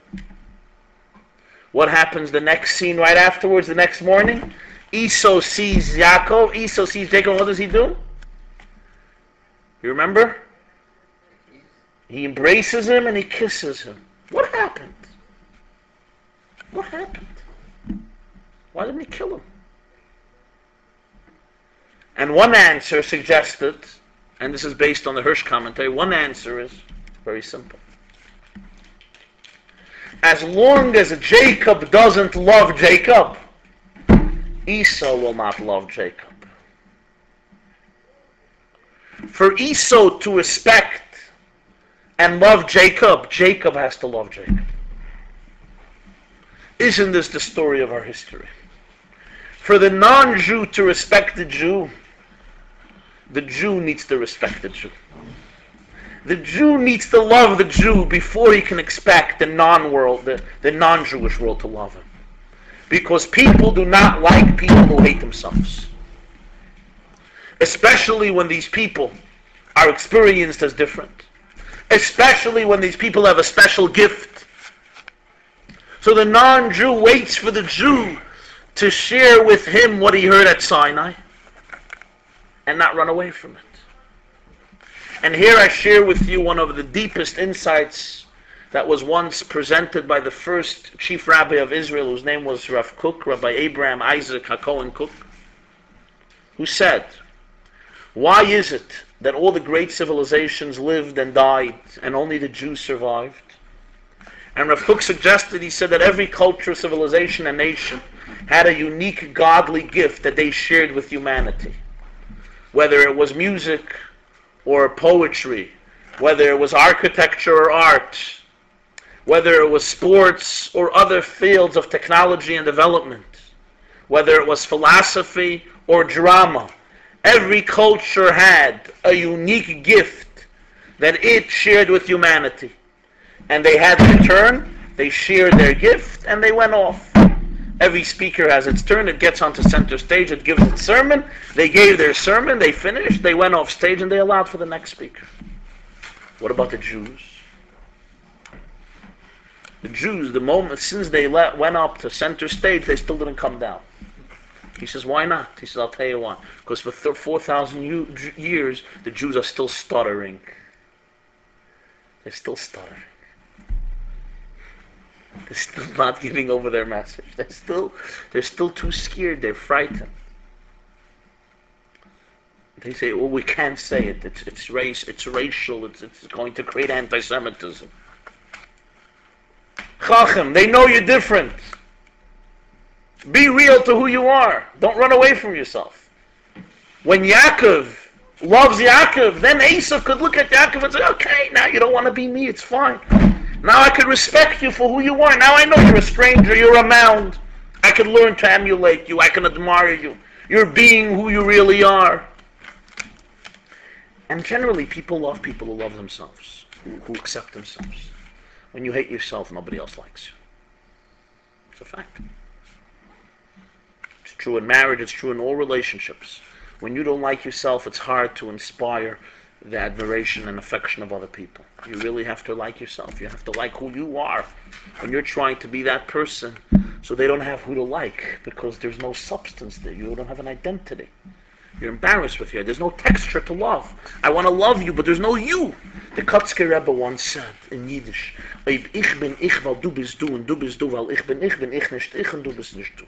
What happens the next scene right afterwards, the next morning? Esau sees Yaakov. Esau sees Jacob. What does he do? You remember? He embraces him and he kisses him. What happened? What happened? Why didn't he kill him? And one answer suggested, and this is based on the Hirsch commentary, one answer is very simple. As long as Jacob doesn't love Jacob, Esau will not love Jacob. For Esau to respect and love Jacob, Jacob has to love Jacob. Isn't this the story of our history? For the non-Jew to respect the Jew needs to respect the Jew. The Jew needs to love the Jew before he can expect the non-world, the non-Jewish world to love him. Because people do not like people who hate themselves. Especially when these people are experienced as different. Especially when these people have a special gift. So the non-Jew waits for the Jew to share with him what he heard at Sinai and not run away from it. And here I share with you one of the deepest insights that was once presented by the first chief rabbi of Israel, whose name was Rav Kook, Rabbi Abraham Isaac HaKohen Kook, who said, why is it that all the great civilizations lived and died and only the Jews survived? And Rav Kook suggested, he said that every culture, civilization, and nation had a unique godly gift that they shared with humanity. Whether it was music or poetry, whether it was architecture or art, whether it was sports or other fields of technology and development, whether it was philosophy or drama, every culture had a unique gift that it shared with humanity. And they had their turn, they shared their gift, and they went off. Every speaker has its turn, it gets onto center stage, it gives its sermon, they gave their sermon, they finished, they went off stage, and they allowed for the next speaker. What about the Jews? The Jews, the moment since they went up to center stage, they still didn't come down. He says, why not? He says, I'll tell you why. Because for 4,000 years, the Jews are still stuttering. They're still stuttering. They're still not giving over their message. They're still too scared. They're frightened. They say, well, we can't say it. It's race. It's racial. It's going to create anti-Semitism. Chacham, they know you're different. Be real to who you are. Don't run away from yourself. When Yaakov loves Yaakov, then Esau could look at Yaakov and say, okay, now you don't want to be me. It's fine. Now I could respect you for who you are. Now I know you're a stranger, you're a mound. I could learn to emulate you. I can admire you. You're being who you really are. And generally, people love people who love themselves, who accept themselves. When you hate yourself, nobody else likes you. It's a fact. It's true in marriage, it's true in all relationships. When you don't like yourself, it's hard to inspire the admiration and affection of other people. You really have to like yourself. You have to like who you are when you're trying to be that person, so they don't have who to like, because there's no substance there. You don't have an identity. You're embarrassed with you. There's no texture to love. I want to love you, but there's no you. The Kotzker Rebbe once said in Yiddish, "Ob ich bin ich, weil du bist du, und du bist du, weil ich bin ich nicht ich, und du bist nicht du.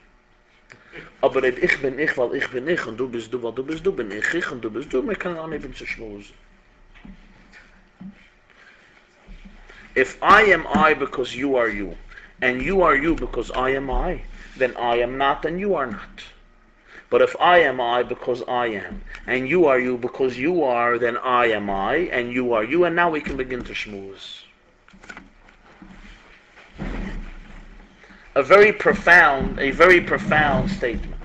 Aber ob ich bin ich, weil ich bin ich, und du bist du, weil du bist du, bin ich, und du bist du, wir können auch nicht zu schmusen." If I am I because you are you, and you are you because I am I, then I am not and you are not. But if I am I because I am, and you are you because you are, then I am I, and you are you, and now we can begin to schmooze. A very profound statement.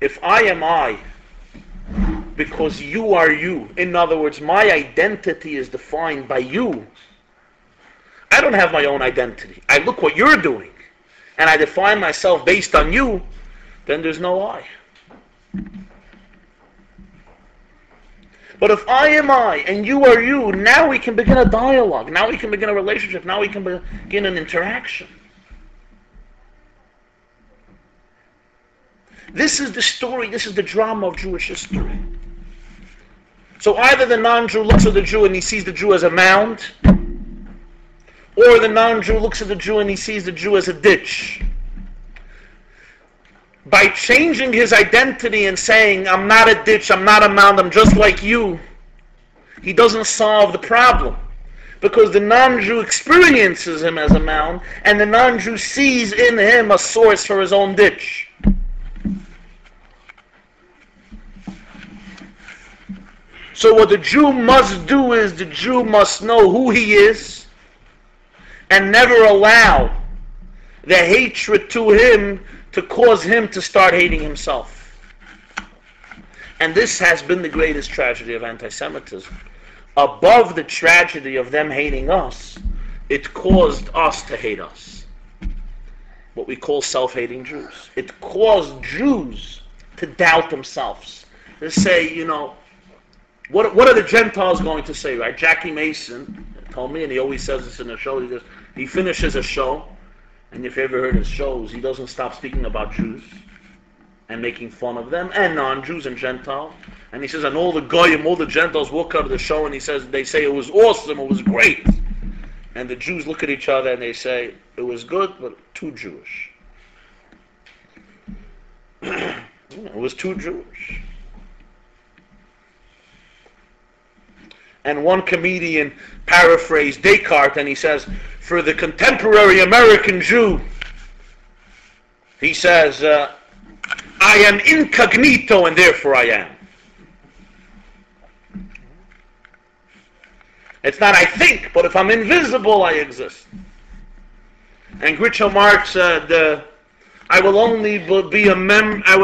If I am I because you are you, in other words, my identity is defined by you. I don't have my own identity. I look what you're doing, and I define myself based on you, then there's no I. But if I am I and you are you, now we can begin a dialogue. Now we can begin a relationship. Now we can begin an interaction. This is the story, this is the drama of Jewish history. So either the non-Jew looks at the Jew and he sees the Jew as a mound, or the non-Jew looks at the Jew and he sees the Jew as a ditch. By changing his identity and saying, I'm not a ditch, I'm not a mound, I'm just like you, he doesn't solve the problem. Because the non-Jew experiences him as a mound, and the non-Jew sees in him a source for his own ditch. So what the Jew must do is, the Jew must know who he is, and never allow the hatred to him to cause him to start hating himself. And this has been the greatest tragedy of anti-Semitism. Above the tragedy of them hating us, it caused us to hate us. What we call self-hating Jews. It caused Jews to doubt themselves. To say, you know, what are the Gentiles going to say, right? Jackie Mason told me, and he always says this in a show, he finishes a show, and if you ever heard his shows, he doesn't stop speaking about Jews and making fun of them, and non-Jews and Gentiles. And he says, and all the Goyim, all the Gentiles walk out of the show, and he says, they say it was awesome, it was great. And the Jews look at each other and they say, it was good, but too Jewish. It was too Jewish. And one comedian paraphrased Descartes, and he says, for the contemporary American Jew, he says, I am incognito and therefore I am. It's not I think, but if I'm invisible, I exist. And Groucho Marx said, I will only be a I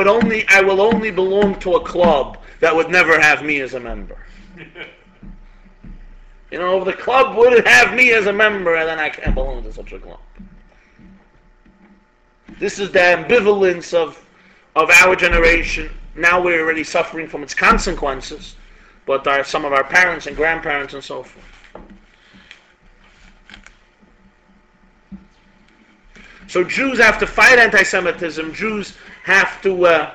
will only belong to a club that would never have me as a member. You know, if the club wouldn't have me as a member, then I can't belong to such a club. This is the ambivalence of our generation. Now we're already suffering from its consequences, but some of our parents and grandparents and so forth. So Jews have to fight anti-Semitism. Jews have to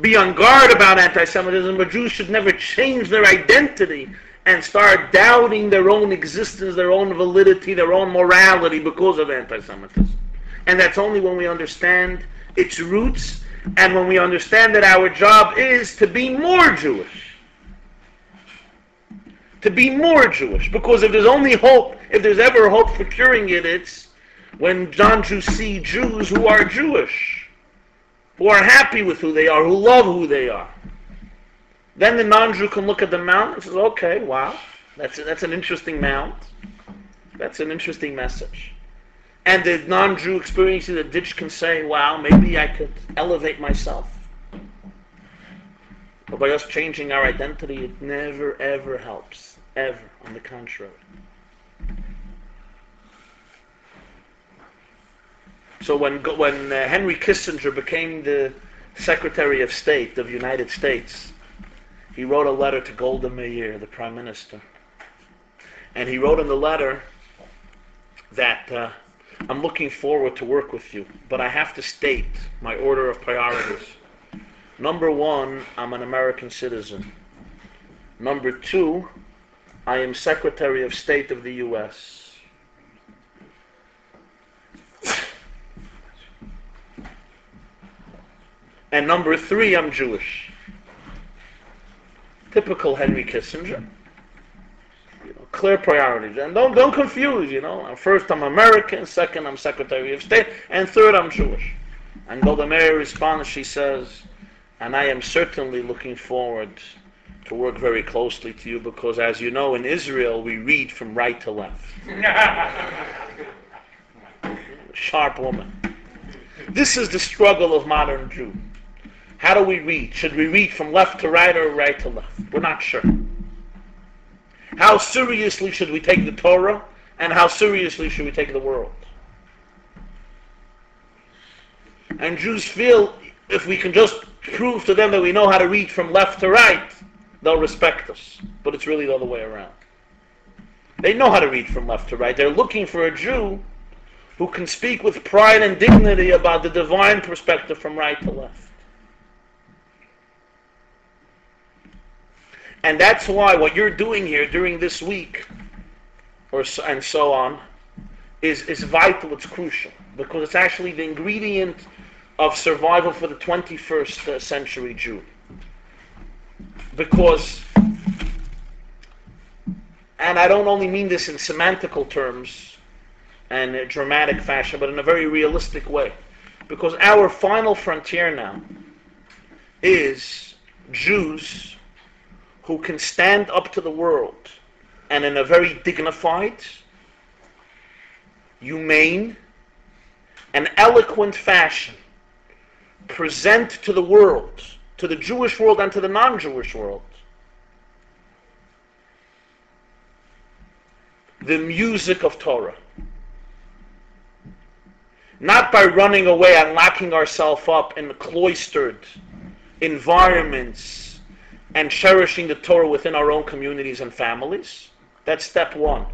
be on guard about anti-Semitism, but Jews should never change their identity and start doubting their own existence, their own validity, their own morality because of anti-Semitism. And that's only when we understand its roots and when we understand that our job is to be more Jewish. To be more Jewish. Because if there's only hope, if there's ever hope for curing it, it's when non-Jews see Jews who are Jewish, who are happy with who they are, who love who they are. Then the non-Jew can look at the mount and says, okay, wow, that's an interesting mount. That's an interesting message. And the non-Jew experiencing the ditch can say, wow, maybe I could elevate myself. But by us changing our identity, it never, ever helps. Ever. On the contrary. So when Henry Kissinger became the Secretary of State of the United States, he wrote a letter to Golda Meir, the Prime Minister. And he wrote in the letter that I'm looking forward to work with you, but I have to state my order of priorities. Number one, I'm an American citizen. Number two, I am Secretary of State of the U.S. And number three, I'm Jewish. Typical Henry Kissinger. You know, clear priorities. And don't confuse, you know. First, I'm American. Second, I'm Secretary of State. And third, I'm Jewish. And Golda Meir responds, she says, and I am certainly looking forward to work very closely to you because, as you know, in Israel, we read from right to left. Sharp woman. This is the struggle of modern Jew. How do we read? Should we read from left to right or right to left? We're not sure. How seriously should we take the Torah, and how seriously should we take the world? And Jews feel if we can just prove to them that we know how to read from left to right, they'll respect us. But it's really the other way around. They know how to read from left to right. They're looking for a Jew who can speak with pride and dignity about the divine perspective from right to left. And that's why what you're doing here during this week, and so on, is vital, it's crucial, because it's actually the ingredient of survival for the 21st century Jew. Because, and I don't only mean this in semantical terms and a dramatic fashion, but in a very realistic way, because our final frontier now is Jews who can stand up to the world and in a very dignified, humane, and eloquent fashion present to the world, to the Jewish world and to the non-Jewish world, the music of Torah. Not by running away and locking ourselves up in cloistered environments and cherishing the Torah within our own communities and families. That's step one.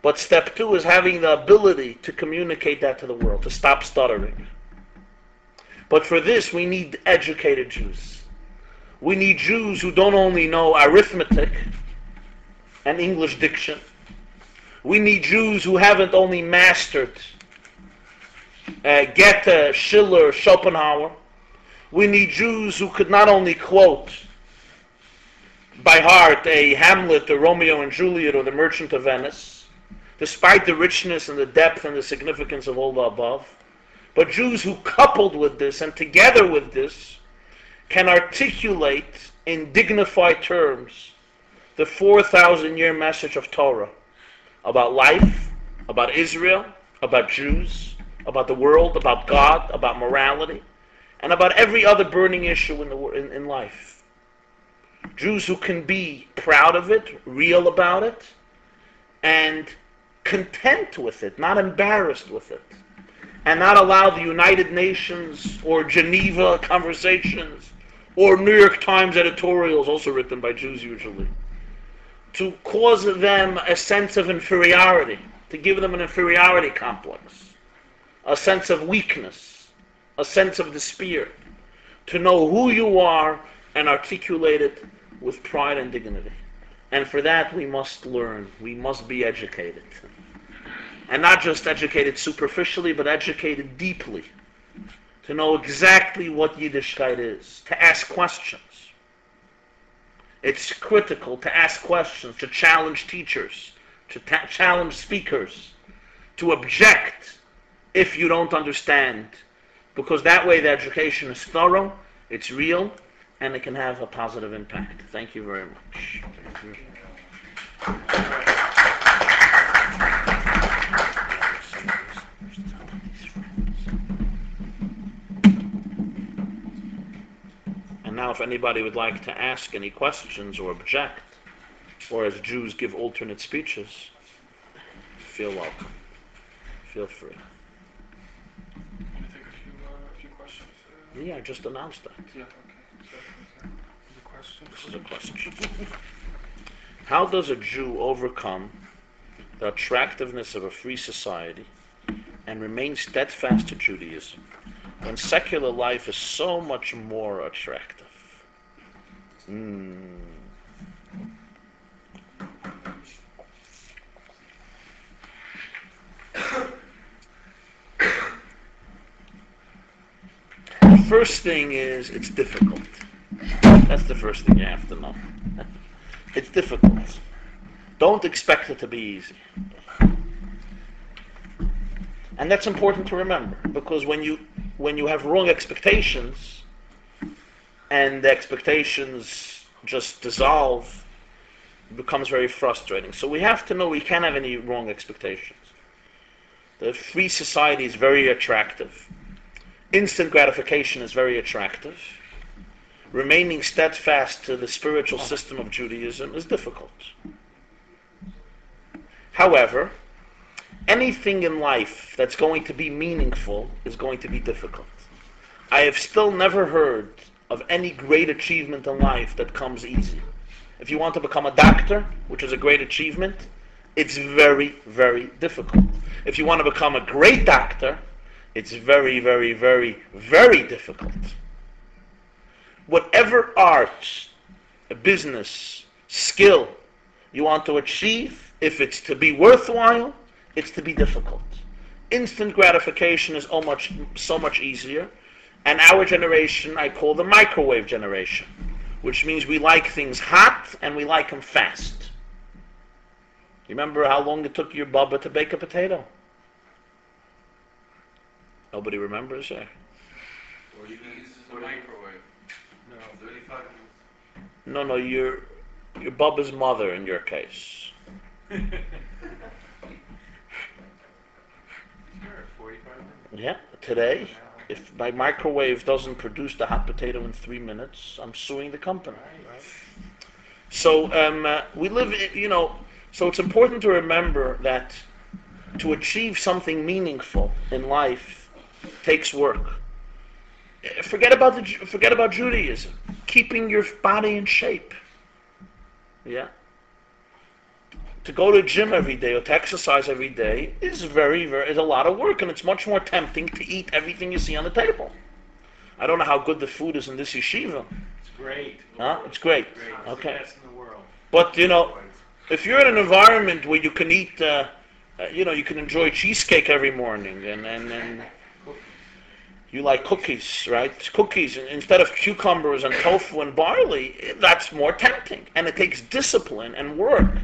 But step two is having the ability to communicate that to the world, to stop stuttering. But for this, we need educated Jews. We need Jews who don't only know arithmetic and English diction. We need Jews who haven't only mastered Goethe, Schiller, Schopenhauer. We need Jews who could not only quote by heart a Hamlet or Romeo and Juliet or the Merchant of Venice, despite the richness and the depth and the significance of all the above, but Jews who, coupled with this and together with this, can articulate in dignified terms the 4,000-year message of Torah about life, about Israel, about Jews, about the world, about God, about morality, and about every other burning issue in life. Jews who can be proud of it, real about it, and content with it, not embarrassed with it, and not allow the United Nations or Geneva conversations or New York Times editorials, also written by Jews usually, to cause them a sense of inferiority, to give them an inferiority complex, a sense of weakness, a sense of despair, to know who you are and articulate it with pride and dignity. And for that we must learn, we must be educated. And not just educated superficially, but educated deeply, to know exactly what Yiddishkeit is, to ask questions. It's critical to ask questions, to challenge teachers, to challenge speakers, to object if you don't understand, because that way the education is thorough, it's real, and it can have a positive impact. Thank you very much. And now if anybody would like to ask any questions or object, or as Jews give alternate speeches, feel welcome. Feel free. Can I take a few questions? Yeah, I just announced that. Yeah, okay. So, the question. This is a question. How does a Jew overcome the attractiveness of a free society and remain steadfast to Judaism when secular life is so much more attractive? The first thing is, it's difficult. That's the first thing you have to know. It's difficult. Don't expect it to be easy. And that's important to remember, because when you have wrong expectations and the expectations just dissolve, it becomes very frustrating. So we have to know we can't have any wrong expectations. The free society is very attractive. Instant gratification is very attractive. Remaining steadfast to the spiritual system of Judaism is difficult. However, anything in life that's going to be meaningful is going to be difficult. I have still never heard of any great achievement in life that comes easy. If you want to become a doctor, which is a great achievement, it's very, very difficult. If you want to become a great doctor, it's very, very, very, very difficult. Whatever art a business, skill you want to achieve, if it's to be worthwhile, it's to be difficult. Instant gratification is so much easier. And our generation, I call the microwave generation, which means we like things hot and we like them fast. You remember how long it took your bubba to bake a potato? Nobody remembers there. Or you can use a microwave. No, 35 minutes. No, your bubba's mother in your case. Sure, 45 minutes. Yeah, today, if my microwave doesn't produce the hot potato in 3 minutes, I'm suing the company. Right? So we live, so it's important to remember that to achieve something meaningful in life takes work. Forget about Judaism. Keeping your body in shape. Yeah. To go to the gym every day or to exercise every day is is a lot of work, and it's much more tempting to eat everything you see on the table. I don't know how good the food is in this yeshiva. It's great. Huh? It's great. It's Okay. the best in the world. But if you're in an environment where you can eat, you can enjoy cheesecake every morning, and you like cookies, right? Cookies instead of cucumbers and tofu and barley, that's more tempting. And it takes discipline and work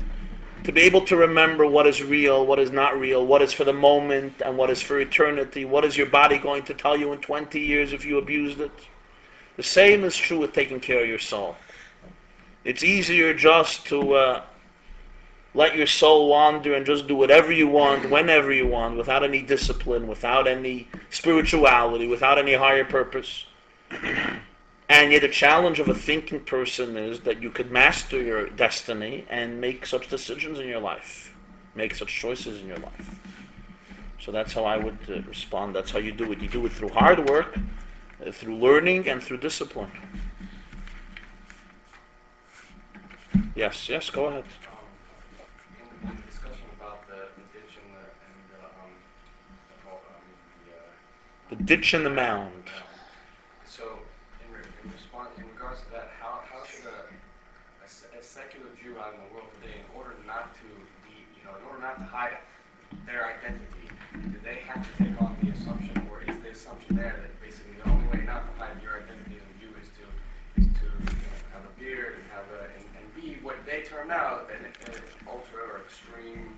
to be able to remember what is real, what is not real, what is for the moment, and what is for eternity. What is your body going to tell you in 20 years if you abused it? The same is true with taking care of your soul. It's easier just to let your soul wander and just do whatever you want, whenever you want, without any discipline, without any spirituality, without any higher purpose. And yet the challenge of a thinking person is that you could master your destiny and make such decisions in your life, make such choices in your life. So that's how I would respond. That's how you do it. You do it through hard work, through learning, and through discipline. Yes, go ahead. In the discussion about the ditch and The ditch and the mound. so in response, in regards to that, how should a secular Jew out in the world today, in order not to hide their identity, do they have to take on the assumption, or is the assumption there that basically the only way not to hide your identity as a Jew is to have a beard and be what they term now an ultra or extreme?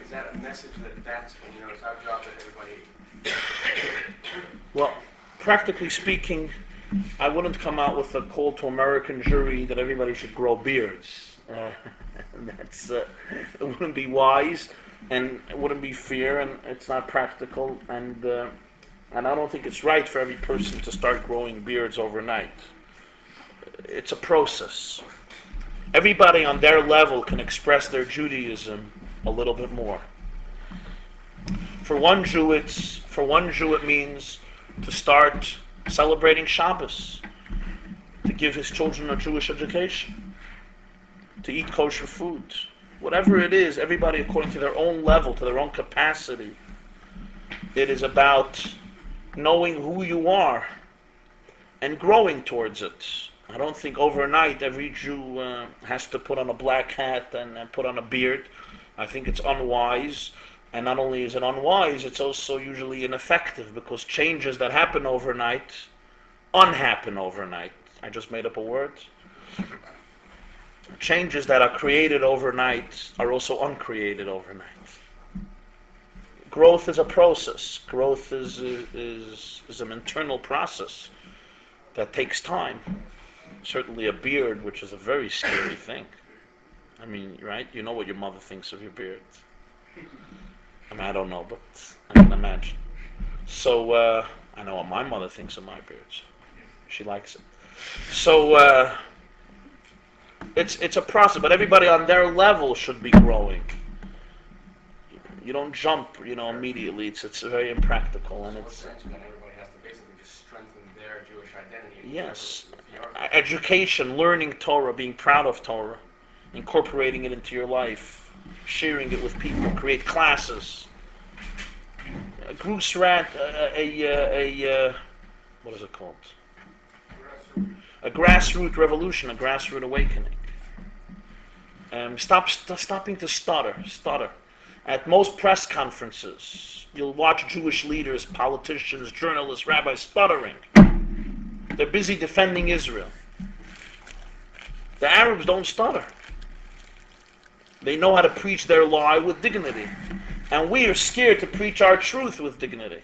Is that a message that's it's our job that everybody? Well, practically speaking, I wouldn't come out with a call to American Jewry that everybody should grow beards. It wouldn't be wise, and it wouldn't be fair, and it's not practical, and I don't think it's right for every person to start growing beards overnight. It's a process. Everybody on their level can express their Judaism a little bit more. For one Jew, it means to start celebrating Shabbos, to give his children a Jewish education, to eat kosher food. Whatever it is, everybody according to their own level, to their own capacity. It is about knowing who you are and growing towards it. I don't think overnight every Jew has to put on a black hat and put on a beard. I think it's unwise. And not only is it unwise, it's also usually ineffective, because changes that happen overnight unhappen overnight. I just made up a word. Changes that are created overnight are also uncreated overnight. Growth is a process. Growth is an internal process that takes time. Certainly a beard, which is a very scary thing. I mean, right? You know what your mother thinks of your beard. I mean, I don't know, but I can imagine. So, I know what my mother thinks of my beards. She likes it. So, it's a process, but everybody on their level should be growing. You don't jump, immediately. It's very impractical, and it's. Everybody has to basically just strengthen their Jewish identity. Yes, education, learning Torah, being proud of Torah, incorporating it into your life, sharing it with people, create classes. A Grusrat, what is it called? A grassroots revolution, a grassroots awakening. Stopping to stutter. At most press conferences, you'll watch Jewish leaders, politicians, journalists, rabbis stuttering. They're busy defending Israel. The Arabs don't stutter. They know how to preach their lie with dignity. And we are scared to preach our truth with dignity.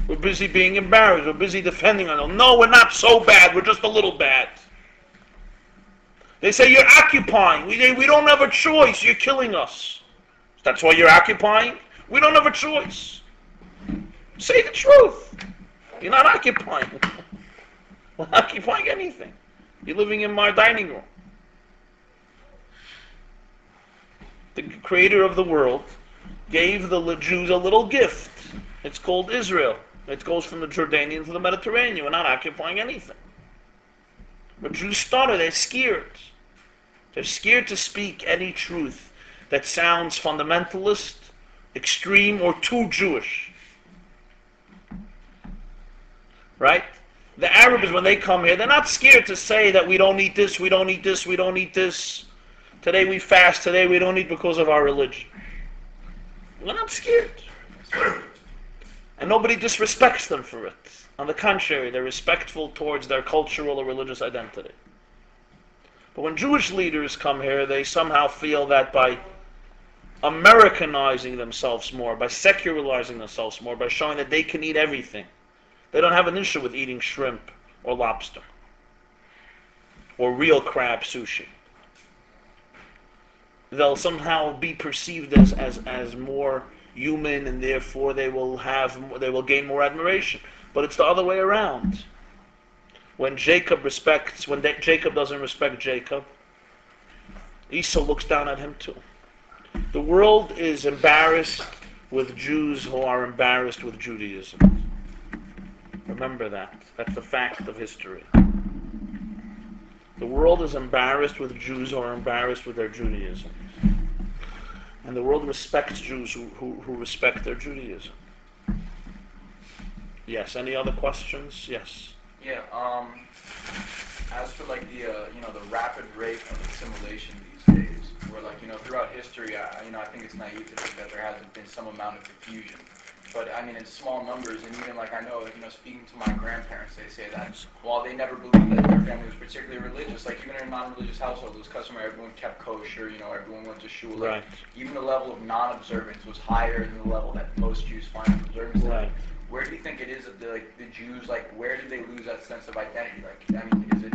We're busy being embarrassed. We're busy defending ourselves. No, we're not so bad. We're just a little bad. They say, you're occupying. We don't have a choice. You're killing us. That's why you're occupying? We don't have a choice. Say the truth. You're not occupying. We're not occupying anything. You're living in my dining room. The creator of the world gave the Jews a little gift. It's called Israel. It goes from the Jordanian to the Mediterranean. We're not occupying anything. But Jews stutter. They're scared. They're scared to speak any truth that sounds fundamentalist, extreme, or too Jewish. Right? The Arabs, when they come here, they're not scared to say that we don't eat this, we don't eat this, we don't eat this. Today we fast, today we don't eat because of our religion. We're not scared. And nobody disrespects them for it. On the contrary, they're respectful towards their cultural or religious identity. But when Jewish leaders come here, they somehow feel that by Americanizing themselves more, by secularizing themselves more, by showing that they can eat everything, they don't have an issue with eating shrimp or lobster or real crab sushi. They'll somehow be perceived as more human, and therefore they will gain more admiration. But it's the other way around. When Jacob doesn't respect Jacob, Esau looks down at him too. The world is embarrassed with Jews who are embarrassed with Judaism. Remember that. That's the fact of history. The world is embarrassed with Jews who are embarrassed with their Judaism. And the world respects Jews who respect their Judaism. Yes, any other questions? Yes. Yeah, as for like the rapid rate of assimilation these days, where throughout history, I think it's naive to think that there hasn't been some amount of diffusion. But I mean, in small numbers, and even I know, speaking to my grandparents, they say that while they never believed that their family was particularly religious, even in a non-religious household, it was customary, everyone kept kosher, everyone went to shul. Right. Even the level of non-observance was higher than the level that most Jews find in observance. Right. Where do you think it is that the Jews, where did they lose that sense of identity? Is it?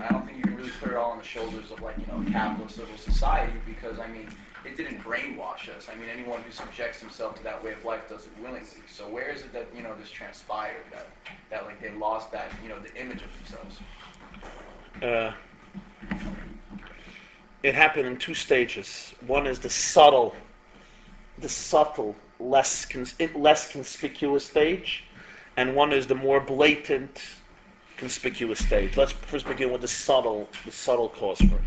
I don't think you can really put it all on the shoulders of capitalist civil society, because it didn't brainwash us. Anyone who subjects himself to that way of life does it willingly. So where is it that this transpired, that they lost that the image of themselves? It happened in two stages. One is the subtle, less conspicuous stage, and one is the more blatant, conspicuous stage. Let's first begin with the subtle cause for it.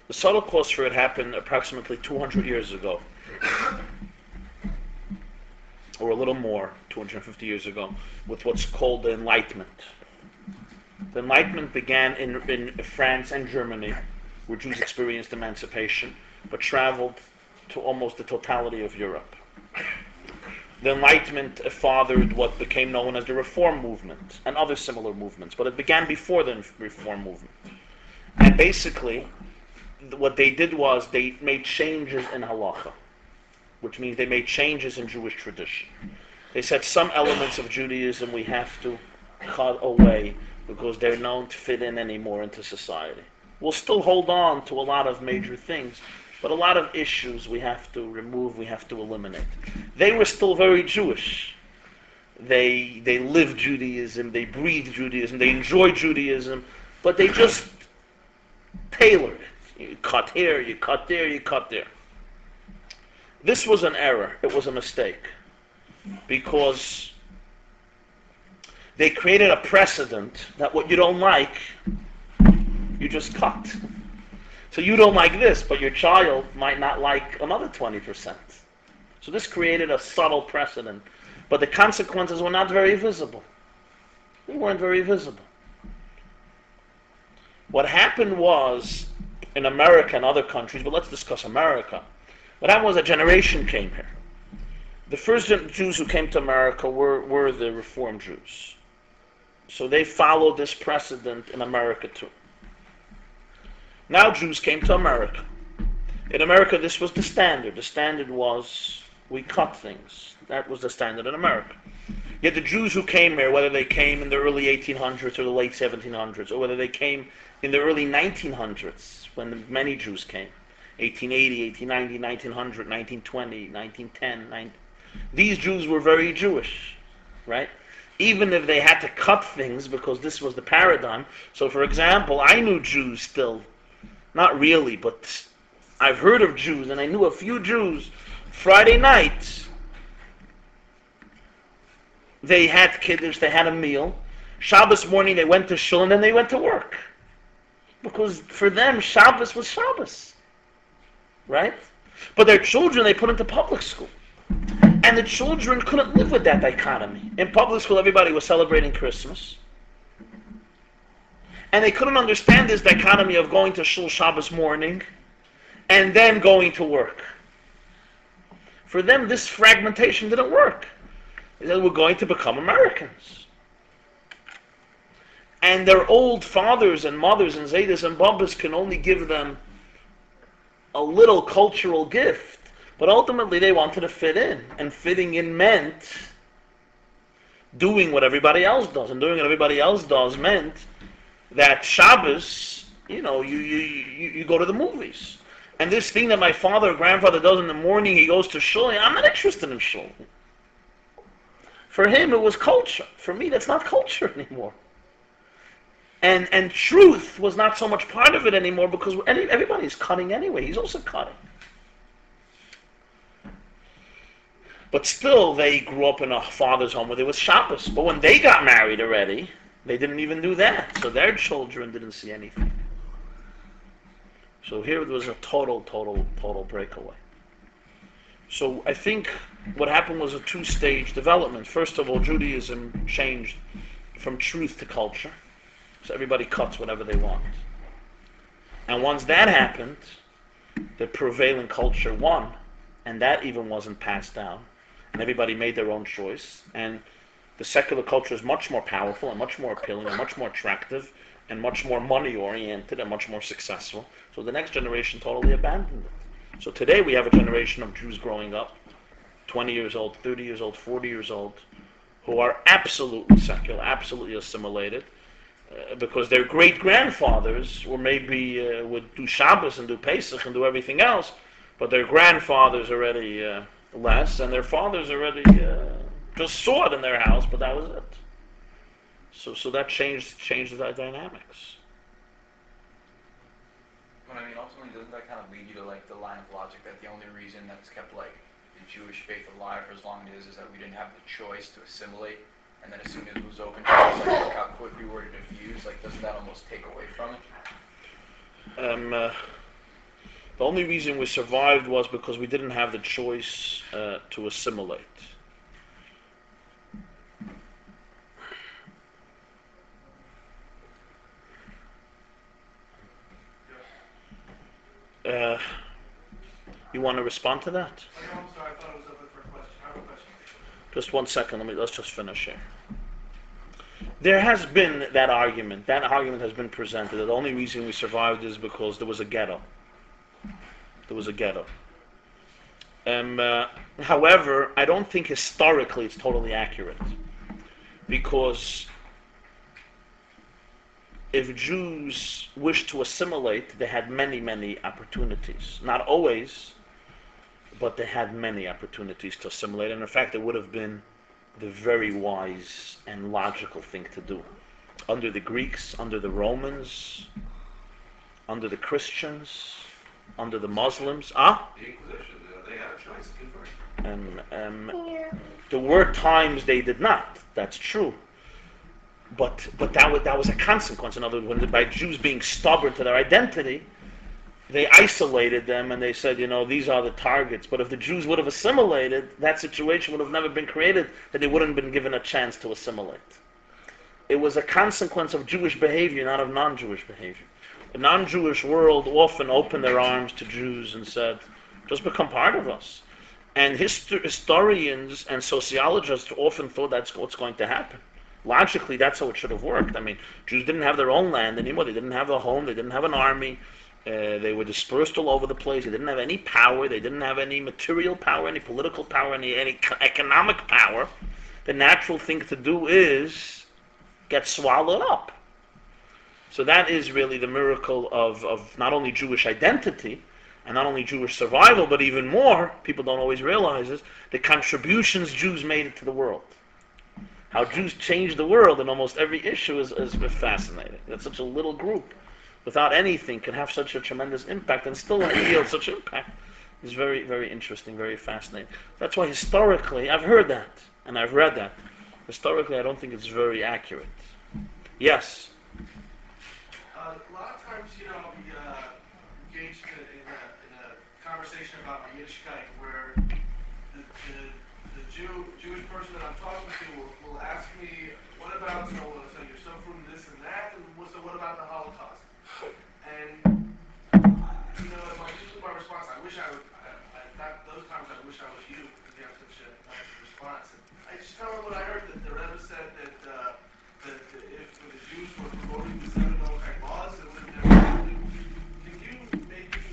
The subtle cause for it happened approximately 200 years ago, or a little more, 250 years ago, with what's called the Enlightenment. The Enlightenment began in France and Germany, where Jews experienced emancipation, but traveled to almost the totality of Europe. The Enlightenment fathered what became known as the Reform movement and other similar movements, but it began before the Reform movement. And basically, what they did was they made changes in halacha, which means they made changes in Jewish tradition. They said some elements of Judaism we have to cut away because they're not to fit in anymore into society. We'll still hold on to a lot of major things, but a lot of issues we have to remove, we have to eliminate. They were still very Jewish. They lived Judaism, they breathed Judaism, they enjoyed Judaism, but they just tailored it. You cut here, you cut there, you cut there. This was an error. It was a mistake. Because they created a precedent that what you don't like, you just cut. So you don't like this, but your child might not like another 20%. So this created a subtle precedent. But the consequences were not very visible. They weren't very visible. What happened was, in America and other countries, but let's discuss America. What happened was a generation came here. The first Jews who came to America were the Reform Jews. So they followed this precedent in America too. Now Jews came to America. In America, this was the standard. The standard was we cut things. That was the standard in America. Yet the Jews who came here, whether they came in the early 1800s or the late 1700s, or whether they came in the early 1900s, when many Jews came, 1880, 1890, 1900, 1920, 1910, these Jews were very Jewish, right? Even if they had to cut things because this was the paradigm. So for example, I knew Jews still, not really, but I've heard of Jews, and I knew a few Jews. Friday nights, they had kiddush, they had a meal. Shabbos morning they went to shul and then they went to work. Because for them, Shabbos was Shabbos. Right? But their children they put into public school. And the children couldn't live with that dichotomy. In public school, everybody was celebrating Christmas. And they couldn't understand this dichotomy of going to shul Shabbos morning and then going to work. For them, this fragmentation didn't work. They said, we're going to become Americans. And their old fathers and mothers and Zaydas and Babas can only give them a little cultural gift. But ultimately, they wanted to fit in. And fitting in meant doing what everybody else does. And doing what everybody else does meant that Shabbos, you go to the movies. And this thing that my father or grandfather does in the morning, he goes to shul. I'm not interested in shul. For him, it was culture. For me, that's not culture anymore. And truth was not so much part of it anymore because everybody's cutting anyway. He's also cutting. But still, they grew up in a father's home where there was Shabbos. But when they got married already, they didn't even do that. So their children didn't see anything. So here there was a total breakaway. So I think what happened was a two-stage development. First of all, Judaism changed from truth to culture. So everybody cuts whatever they want. And once that happened, the prevailing culture won. And that even wasn't passed down. And everybody made their own choice. And the secular culture is much more powerful and much more appealing and much more attractive and much more money-oriented and much more successful. So the next generation totally abandoned it. So today we have a generation of Jews growing up, 20 years old, 30 years old, 40 years old, who are absolutely secular, absolutely assimilated, because their great-grandfathers were maybe would do Shabbos and do Pesach and do everything else, but their grandfathers already less, and their fathers already just saw it in their house, but that was it. So that changed the dynamics. But I mean, ultimately, doesn't that kind of lead you to like the line of logic that the only reason that's kept like the Jewish faith alive for as long as it is that we didn't have the choice to assimilate, and then as soon as it was open to us, like look how quick we were to diffuse, like doesn't that almost take away from it? The only reason we survived was because we didn't have the choice to assimilate. You want to respond to that? I'm sorry, I thought it was open for a question. I have a question. Just 1 second. Let's just finish here. There has been that argument. That argument has been presented. That the only reason we survived is because there was a ghetto. There was a ghetto. However, I don't think historically it's totally accurate. Because if Jews wished to assimilate, they had many opportunities. Not always, but they had many opportunities to assimilate. And in fact, it would have been the very wise and logical thing to do. Under the Greeks, under the Romans, under the Christians, under the Muslims. The Inquisition, they had a choice to convert. There were times they did not. That's true. But that was a consequence. In other words, by Jews being stubborn to their identity, they isolated them and they said, these are the targets. But if the Jews would have assimilated, that situation would have never been created, that they wouldn't have been given a chance to assimilate. It was a consequence of Jewish behavior, not of non-Jewish behavior. The non-Jewish world often opened their arms to Jews and said, just become part of us. And historians and sociologists often thought that's what's going to happen. Logically, that's how it should have worked. I mean, Jews didn't have their own land anymore. They didn't have a home. They didn't have an army. They were dispersed all over the place. They didn't have any power. They didn't have any material power, any political power, any economic power. The natural thing to do is get swallowed up. So that is really the miracle of not only Jewish identity and not only Jewish survival, but even more, people don't always realize this, the contributions Jews made to the world. How Jews changed the world in almost every issue is fascinating. That such a little group, without anything, can have such a tremendous impact and still yield such impact is very, very interesting, very fascinating. That's why historically, I've heard that, and I've read that. Historically, I don't think it's very accurate. Yes? A lot of times, I'll be engaged in a conversation about my Yiddishkeit where the Jewish person that I'm talking to will ask me, what about, so you're so from this and that, and so what about the Holocaust? And, usually my response, I wish I would, those times I wish I was you, because you have such a nice response. I just tell them what I heard, that the Rebbe said that if the Jews were promoting the 7 Noahide laws, it would have never happened. Can you maybe, could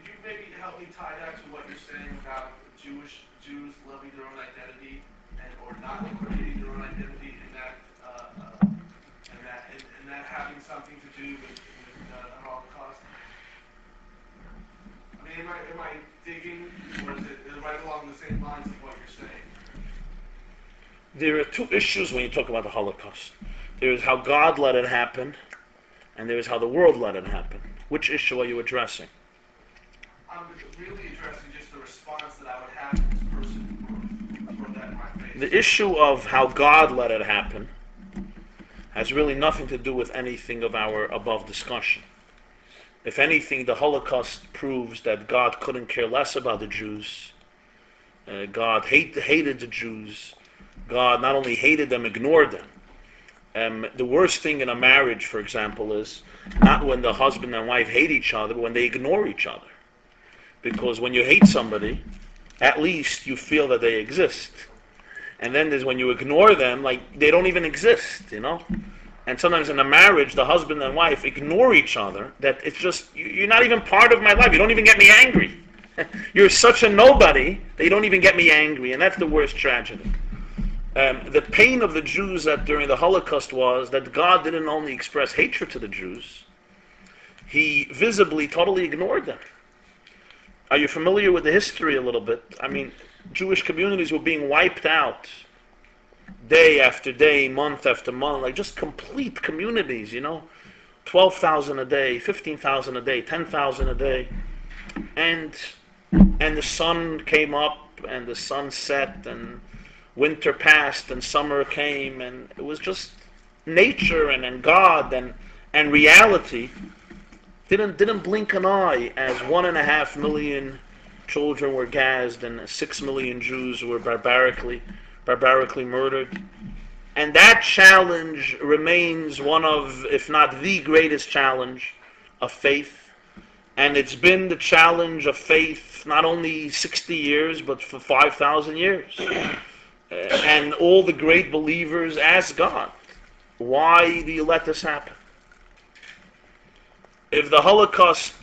you maybe help me tie that to what you're saying about Jews loving their own identity or not creating their own identity and that having something to do with the Holocaust? I mean, am I digging, or is it right along the same lines of what you're saying? There are two issues when you talk about the Holocaust. There is how God let it happen, and there is how the world let it happen. Which issue are you addressing? I'm really addressing just the response that I would have to this person who throw that in my face. The issue of how God let it happen has really nothing to do with anything of our above discussion. If anything, the Holocaust proves that God couldn't care less about the Jews. God hated the Jews. God not only hated them, ignored them. The worst thing in a marriage, for example, is not when the husband and wife hate each other, but when they ignore each other. Because when you hate somebody, at least you feel that they exist. And then there's when you ignore them, like they don't even exist, And sometimes in a marriage, the husband and wife ignore each other, that it's just, you're not even part of my life. You don't even get me angry. You're such a nobody that you don't even get me angry. And that's the worst tragedy. The pain of the Jews that during the Holocaust was that God didn't only express hatred to the Jews, He visibly, totally ignored them. Are you familiar with the history a little bit? I mean, Jewish communities were being wiped out day after day, month after month, like just complete communities, 12,000 a day, 15,000 a day, 10,000 a day. And the sun came up and the sun set and winter passed and summer came, and it was just nature and God and reality didn't blink an eye as 1.5 million children were gassed and 6 million Jews were barbarically murdered. And that challenge remains one of, if not the greatest challenge of faith. And it's been the challenge of faith not only 60 years, but for 5,000 years. And all the great believers ask God, why do you let this happen? If the Holocaust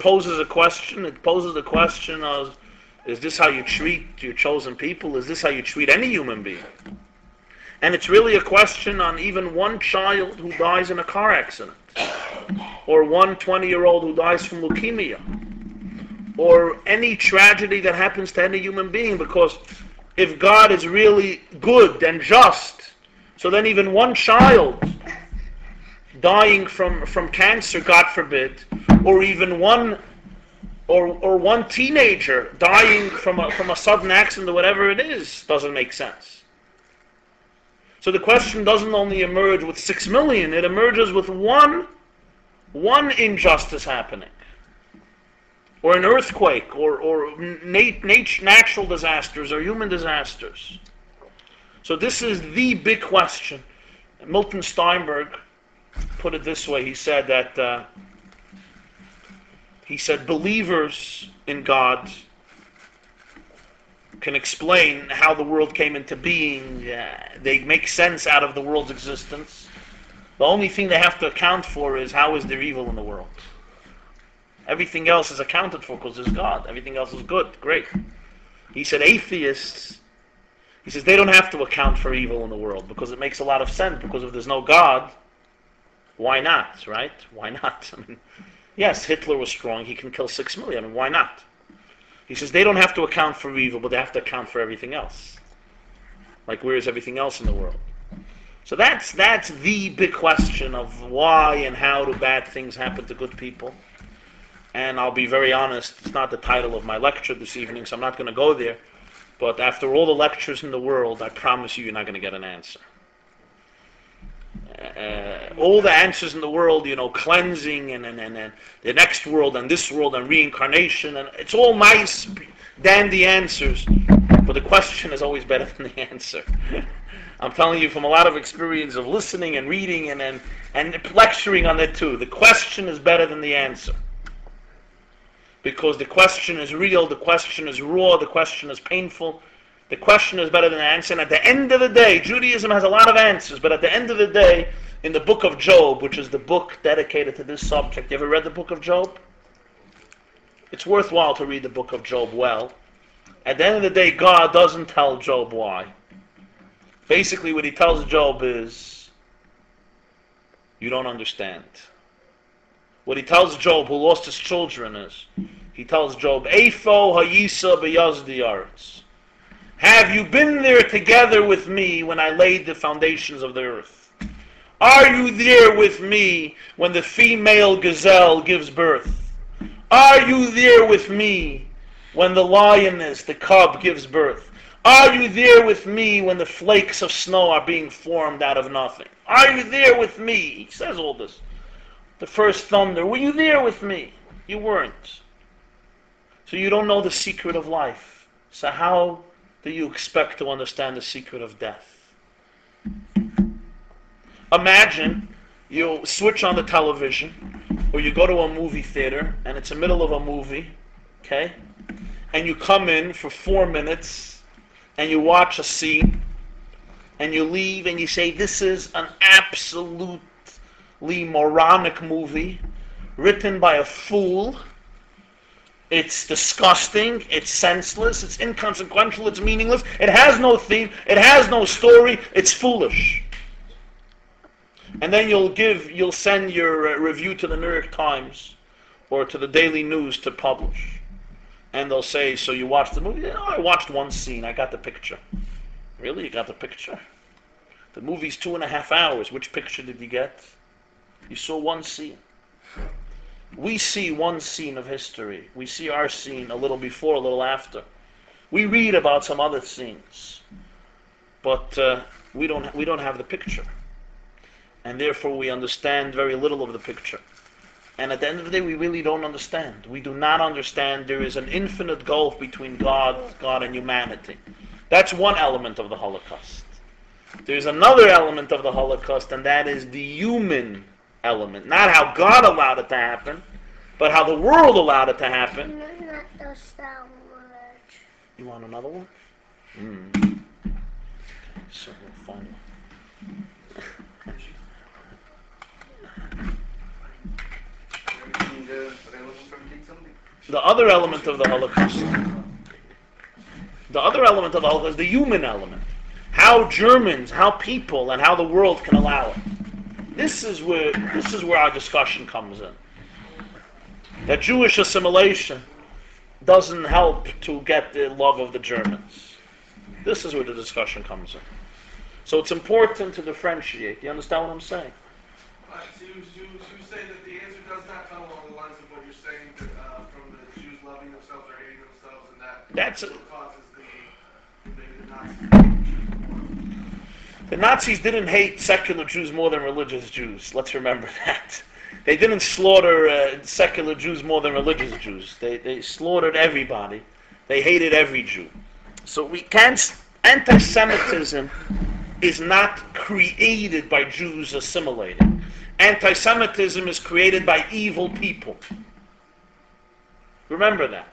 poses a question, it poses the question of, is this how you treat your chosen people? Is this how you treat any human being? And it's really a question on even one child who dies in a car accident, or one 20-year-old who dies from leukemia, or any tragedy that happens to any human being, because if God is really good and just, so then even one child dying from cancer, God forbid, or even one teenager dying from a sudden accident or whatever it is, doesn't make sense. So the question doesn't only emerge with 6 million, it emerges with one one injustice happening, or an earthquake, or natural disasters, or human disasters. So this is the big question. Milton Steinberg put it this way. He said that believers in God can explain how the world came into being. They make sense out of the world's existence. The only thing they have to account for is how is there evil in the world. Everything else is accounted for because there's God. Everything else is good. Great. He said atheists, he says they don't have to account for evil in the world because it makes a lot of sense. Because if there's no God, why not, right? Why not? I mean, yes, Hitler was strong. He can kill 6 million. I mean, why not? He says they don't have to account for evil, but they have to account for everything else. Like, where is everything else in the world? So that's the big question of why and how do bad things happen to good people. And I'll be very honest, it's not the title of my lecture this evening, so I'm not going to go there. But after all the lectures in the world, I promise you're not going to get an answer. All the answers in the world, cleansing and the next world and this world and reincarnation, and it's all nice, dandy answers, but the question is always better than the answer. I'm telling you from a lot of experience of listening and reading and lecturing on it too. The question is better than the answer. Because the question is real, the question is raw, the question is painful. The question is better than the answer. And at the end of the day, Judaism has a lot of answers, but at the end of the day, in the book of Job, which is the book dedicated to this subject, you ever read the book of Job? It's worthwhile to read the book of Job well. At the end of the day, God doesn't tell Job why. Basically, what he tells Job is, you don't understand. What he tells Job, who lost his children, is, he tells Job, Eifo hayisa b'yazdi aretz. Have you been there together with me when I laid the foundations of the earth? Are you there with me when the female gazelle gives birth? Are you there with me when the lioness, the cub, gives birth? Are you there with me when the flakes of snow are being formed out of nothing? Are you there with me? He says all this. The first thunder, were you there with me? You weren't. So you don't know the secret of life. So how do you expect to understand the secret of death? Imagine you switch on the television, or you go to a movie theater, and it's the middle of a movie, okay? And you come in for 4 minutes, and you watch a scene, and you leave, and you say, this is an absolutely moronic movie, written by a fool. It's disgusting, it's senseless, it's inconsequential, it's meaningless, it has no theme, it has no story, it's foolish. And then you'll send your review to the New York Times or to the Daily News to publish. And they'll say, so you watched the movie? Oh, I watched one scene, I got the picture. Really? You got the picture? The movie's 2.5 hours. Which picture did you get? You saw one scene. We see one scene of history. We see our scene a little before, a little after. We read about some other scenes, but we don't have the picture, and therefore we understand very little of the picture. And at the end of the day, we really don't understand. We do not understand. There is an infinite gulf between God and humanity. That's one element of the Holocaust. There's another element of the Holocaust, and that is the human element. Not how God allowed it to happen, but how the world allowed it to happen. You want another one? So we'll find one. The other element of the Holocaust. The other element of the Holocaust is the human element. How Germans, how people, and how the world can allow it. This is where our discussion comes in. That Jewish assimilation doesn't help to get the love of the Germans. This is where the discussion comes in. So it's important to differentiate. You understand what I'm saying? So you say that the answer does not come along the lines of what you're saying, that from the Jews loving themselves or hating themselves, and that's what causes the Nazis. The Nazis didn't hate secular Jews more than religious Jews. Let's remember that. They didn't slaughter secular Jews more than religious Jews. They slaughtered everybody. They hated every Jew. So we can't. Anti-Semitism is not created by Jews assimilating. Anti-Semitism is created by evil people. Remember that.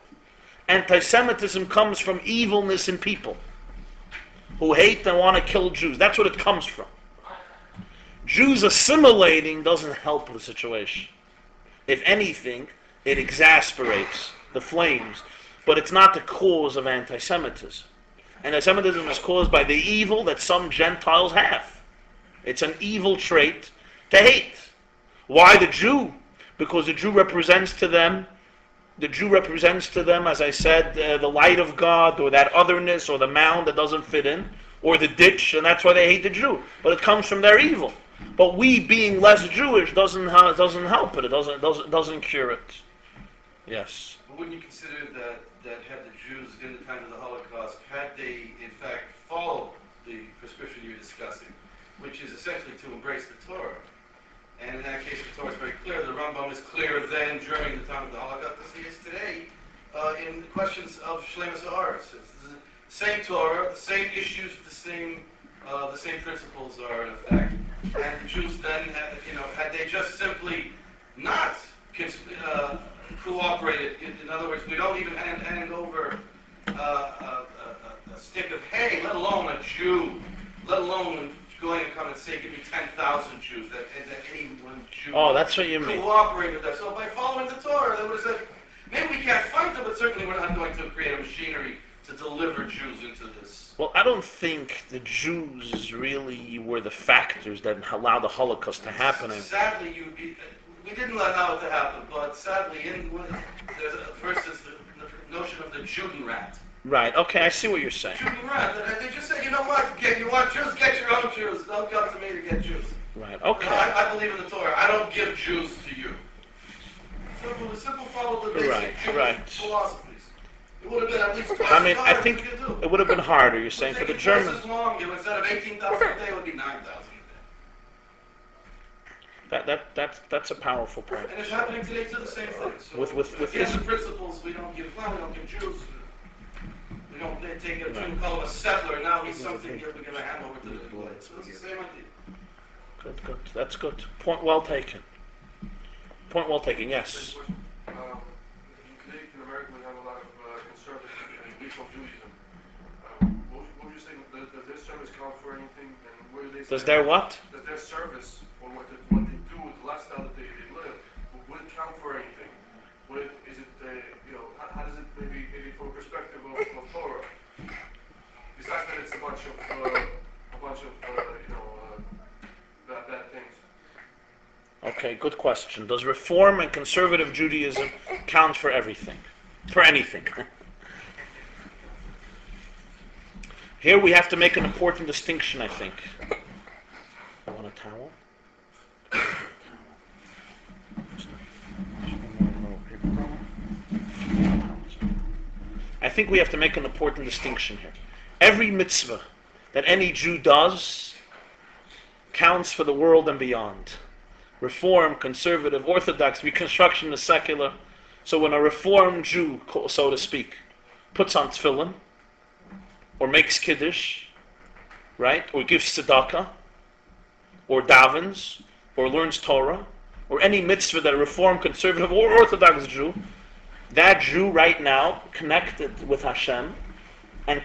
Anti-Semitism comes from evilness in people who hate and want to kill Jews. That's what it comes from. Jews assimilating doesn't help the situation. If anything, it exasperates the flames. But it's not the cause of anti-Semitism. Anti-Semitism is caused by the evil that some Gentiles have. It's an evil trait to hate. Why the Jew? Because the Jew represents to them, as I said, the light of God, or that otherness, or the mound that doesn't fit in, or the ditch, and that's why they hate the Jew. But it comes from their evil. But we being less Jewish doesn't help it. It doesn't cure it. Yes. But wouldn't you consider that had the Jews in the time of the Holocaust, had they in fact followed the prescription you're discussing, which is essentially to embrace the Torah, and in that case the Torah is very clear, the Rambam is clear then during the time of the Holocaust as he is today in the questions of Shlemus Haaretz. It's the same Torah, the same issues, the same principles are in effect. And the Jews then, had they just simply not cooperated, in other words, we don't even hand over a stick of hay, let alone a Jew, let alone going and come and say, give me 10,000 Jews, that any one Jew that's what you mean. Cooperate with that. So by following the Torah, they would have said, maybe we can't fight them, but certainly we're not going to create a machinery to deliver Jews into this. Well, I don't think the Jews really were the factors that allowed the Holocaust to happen. Sadly, we didn't allow it to happen, but sadly, versus the notion of the Judenrat. Right, okay, I see what you're saying. Judenrat, they just say, you know what, you want Jews, get your own Jews. Don't come to me to get Jews. Right, okay. I believe in the Torah. I don't give Jews to you. Simple follow the basic Jewish philosophies. It would have been at least twice as hard. I think it would have been harder, you're saying, for the Germans. Twice as long, instead of 18,000 a day, it would be 9,000 a day. That's a powerful point. And it's happening today to the same thing. So with the principles, we don't give Jews. We don't take a Jew and call him a settler. Now he's something that we're going to hand over to the employees. So it's the same idea. Good. That's good. Point well taken. Yes. In Canadian America, we have a lot of conservative and reform Judaism. What would you say? Does their service count for anything? And where do they? Does their what? Does their service or what they do with the lifestyle that they live, would it count for anything? Is it how does it maybe from a perspective of Torah? Besides that, it's a bunch of bad things. Okay, good question. Does Reform and Conservative Judaism count for everything? For anything? Here we have to make an important distinction, I think. I want a towel? I think we have to make an important distinction here. Every mitzvah that any Jew does counts for the world and beyond. Reform, conservative, orthodox, reconstructionist, secular. So when a Reformed Jew, so to speak, puts on tefillin, or makes kiddush, right, or gives tzedakah, or davens, or learns Torah, or any mitzvah that a Reformed, conservative, or orthodox Jew, that Jew right now connected with Hashem and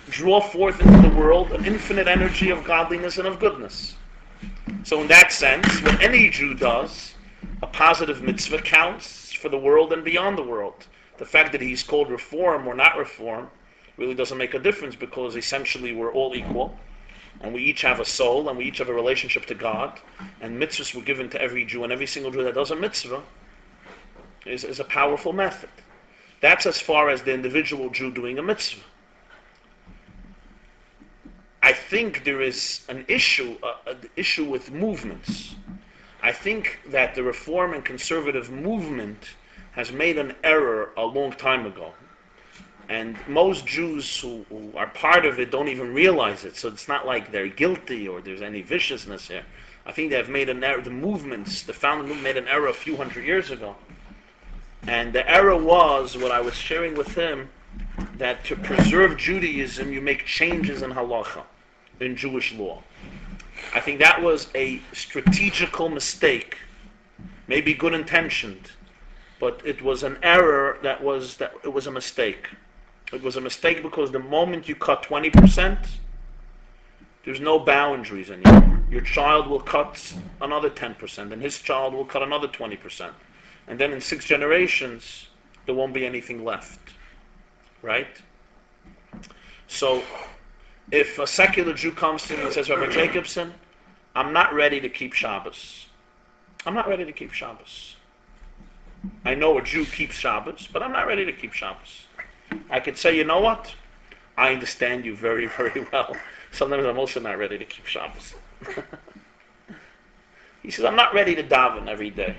draw forth into the world an infinite energy of godliness and of goodness. So in that sense, what any Jew does, a positive mitzvah, counts for the world and beyond the world. The fact that he's called Reform or not Reform really doesn't make a difference, because essentially we're all equal, and we each have a soul, and we each have a relationship to God, and mitzvahs were given to every Jew, and every single Jew that does a mitzvah is a powerful method. That's as far as the individual Jew doing a mitzvah. I think there is an issue with movements. I think that the Reform and Conservative movement has made an error a long time ago. And most Jews who are part of it don't even realize it. So it's not like they're guilty or there's any viciousness here. I think they have made an error. The movements, the founding movement made an error a few hundred years ago. And the error was, what I was sharing with him, that to preserve Judaism, you make changes in halacha, in Jewish law. I think that was a strategical mistake, maybe good intentioned, but it was an error it was a mistake. It was a mistake because the moment you cut 20%, there's no boundaries anymore. Your child will cut another 10%, and his child will cut another 20%. And then in 6 generations, there won't be anything left. Right? So, if a secular Jew comes to me and says, Rabbi Jacobson, I'm not ready to keep Shabbos. I'm not ready to keep Shabbos. I know a Jew keeps Shabbos, but I'm not ready to keep Shabbos. I could say, you know what? I understand you very, very well. Sometimes I'm also not ready to keep Shabbos. He says, I'm not ready to daven every day.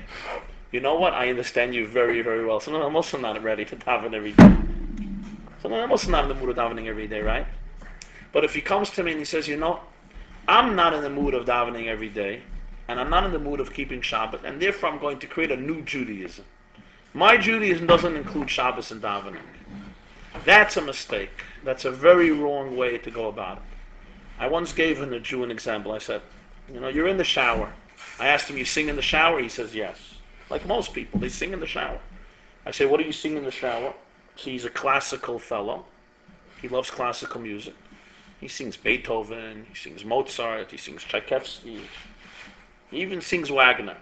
You know what? I understand you very, very well. Sometimes I'm also not ready to daven every day. Sometimes I'm also not in the mood of davening every day, right? But if he comes to me and he says, you know, I'm not in the mood of davening every day, and I'm not in the mood of keeping Shabbat, and therefore I'm going to create a new Judaism. My Judaism doesn't include Shabbos and davening. That's a mistake. That's a very wrong way to go about it. I once gave a Jew an example. I said, you know, you're in the shower. I asked him, you sing in the shower? He says, yes. Like most people, they sing in the shower. I say, what do you sing in the shower? So he's a classical fellow. He loves classical music. He sings Beethoven, he sings Mozart, he sings Tchaikovsky. He even sings Wagner.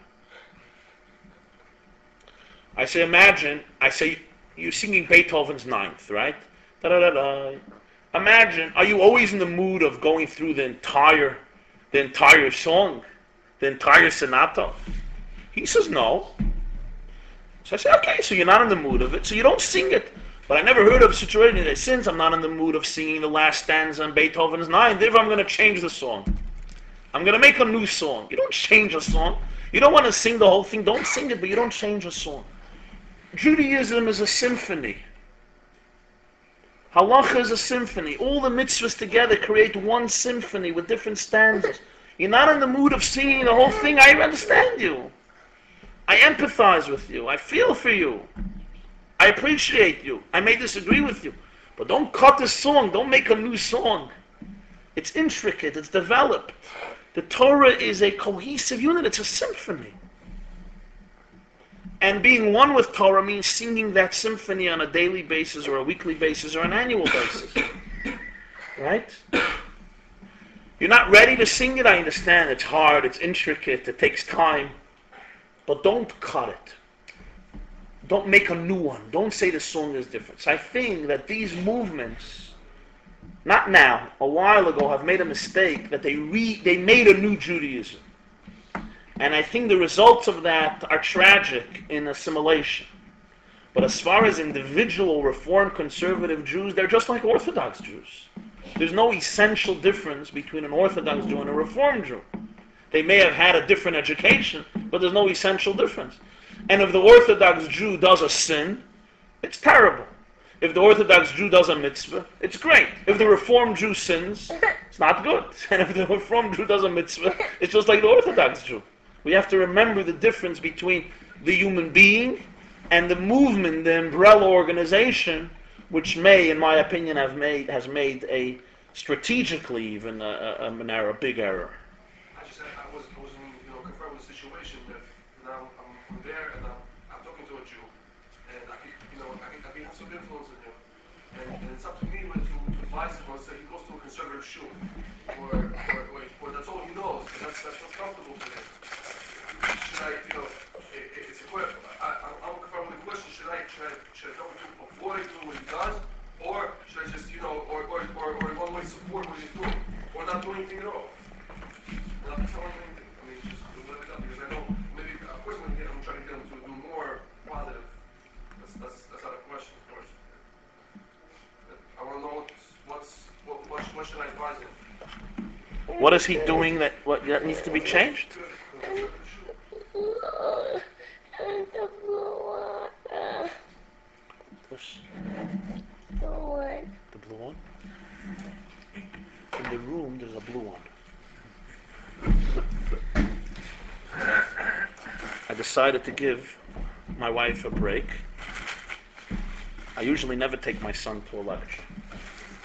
I say, you're singing Beethoven's Ninth, right? Da-da-da-da. Imagine, are you always in the mood of going through the entire song, the entire sonata? He says no. So I say, okay, so you're not in the mood of it, so you don't sing it. But I never heard of a situation that since I'm not in the mood of singing the last stanza on Beethoven's Ninth, therefore I'm going to change the song. I'm going to make a new song. You don't change a song. You don't want to sing the whole thing. Don't sing it, but you don't change a song. Judaism is a symphony. Halacha is a symphony. All the mitzvahs together create one symphony with different stanzas. You're not in the mood of singing the whole thing. I understand you. I empathize with you. I feel for you. I appreciate you. I may disagree with you. But don't cut the song. Don't make a new song. It's intricate. It's developed. The Torah is a cohesive unit. It's a symphony. And being one with Torah means singing that symphony on a daily basis or a weekly basis or an annual basis. Right? You're not ready to sing it, I understand. It's hard, it's intricate, it takes time. But don't cut it. Don't make a new one. Don't say the song is different. So I think that these movements, not now, a while ago, have made a mistake that they made a new Judaism. And I think the results of that are tragic in assimilation. But as far as individual Reformed conservative Jews, they're just like Orthodox Jews. There's no essential difference between an Orthodox Jew and a Reformed Jew. They may have had a different education, but there's no essential difference. And if the Orthodox Jew does a sin, it's terrible. If the Orthodox Jew does a mitzvah, it's great. If the Reformed Jew sins, it's not good. And if the Reformed Jew does a mitzvah, it's just like the Orthodox Jew. We have to remember the difference between the human being and the movement, the umbrella organization, which may, in my opinion, has made a strategically even an error, a big error. I was confronted with a situation that I'm there and I'm talking to a Jew, and I can have some influence on him, and it's up to me to advise him. Let's say he goes to a conservative shul, or that's all he knows, and that's what's comfortable for him. Should I, it's a question. I'm confronted with the question: should I help him to avoid doing what he does, or should I just, or one way support what he's doing, or not do anything at all? Not tell him anything. I mean, just let it up, because I know maybe, of course, I'm trying to get him to do more positive. That's not a question, of course. But I want to know what should I advise him? What is he doing that needs to be changed? The blue one? In the room, there's a blue one. I decided to give my wife a break. I usually never take my son to a lecture,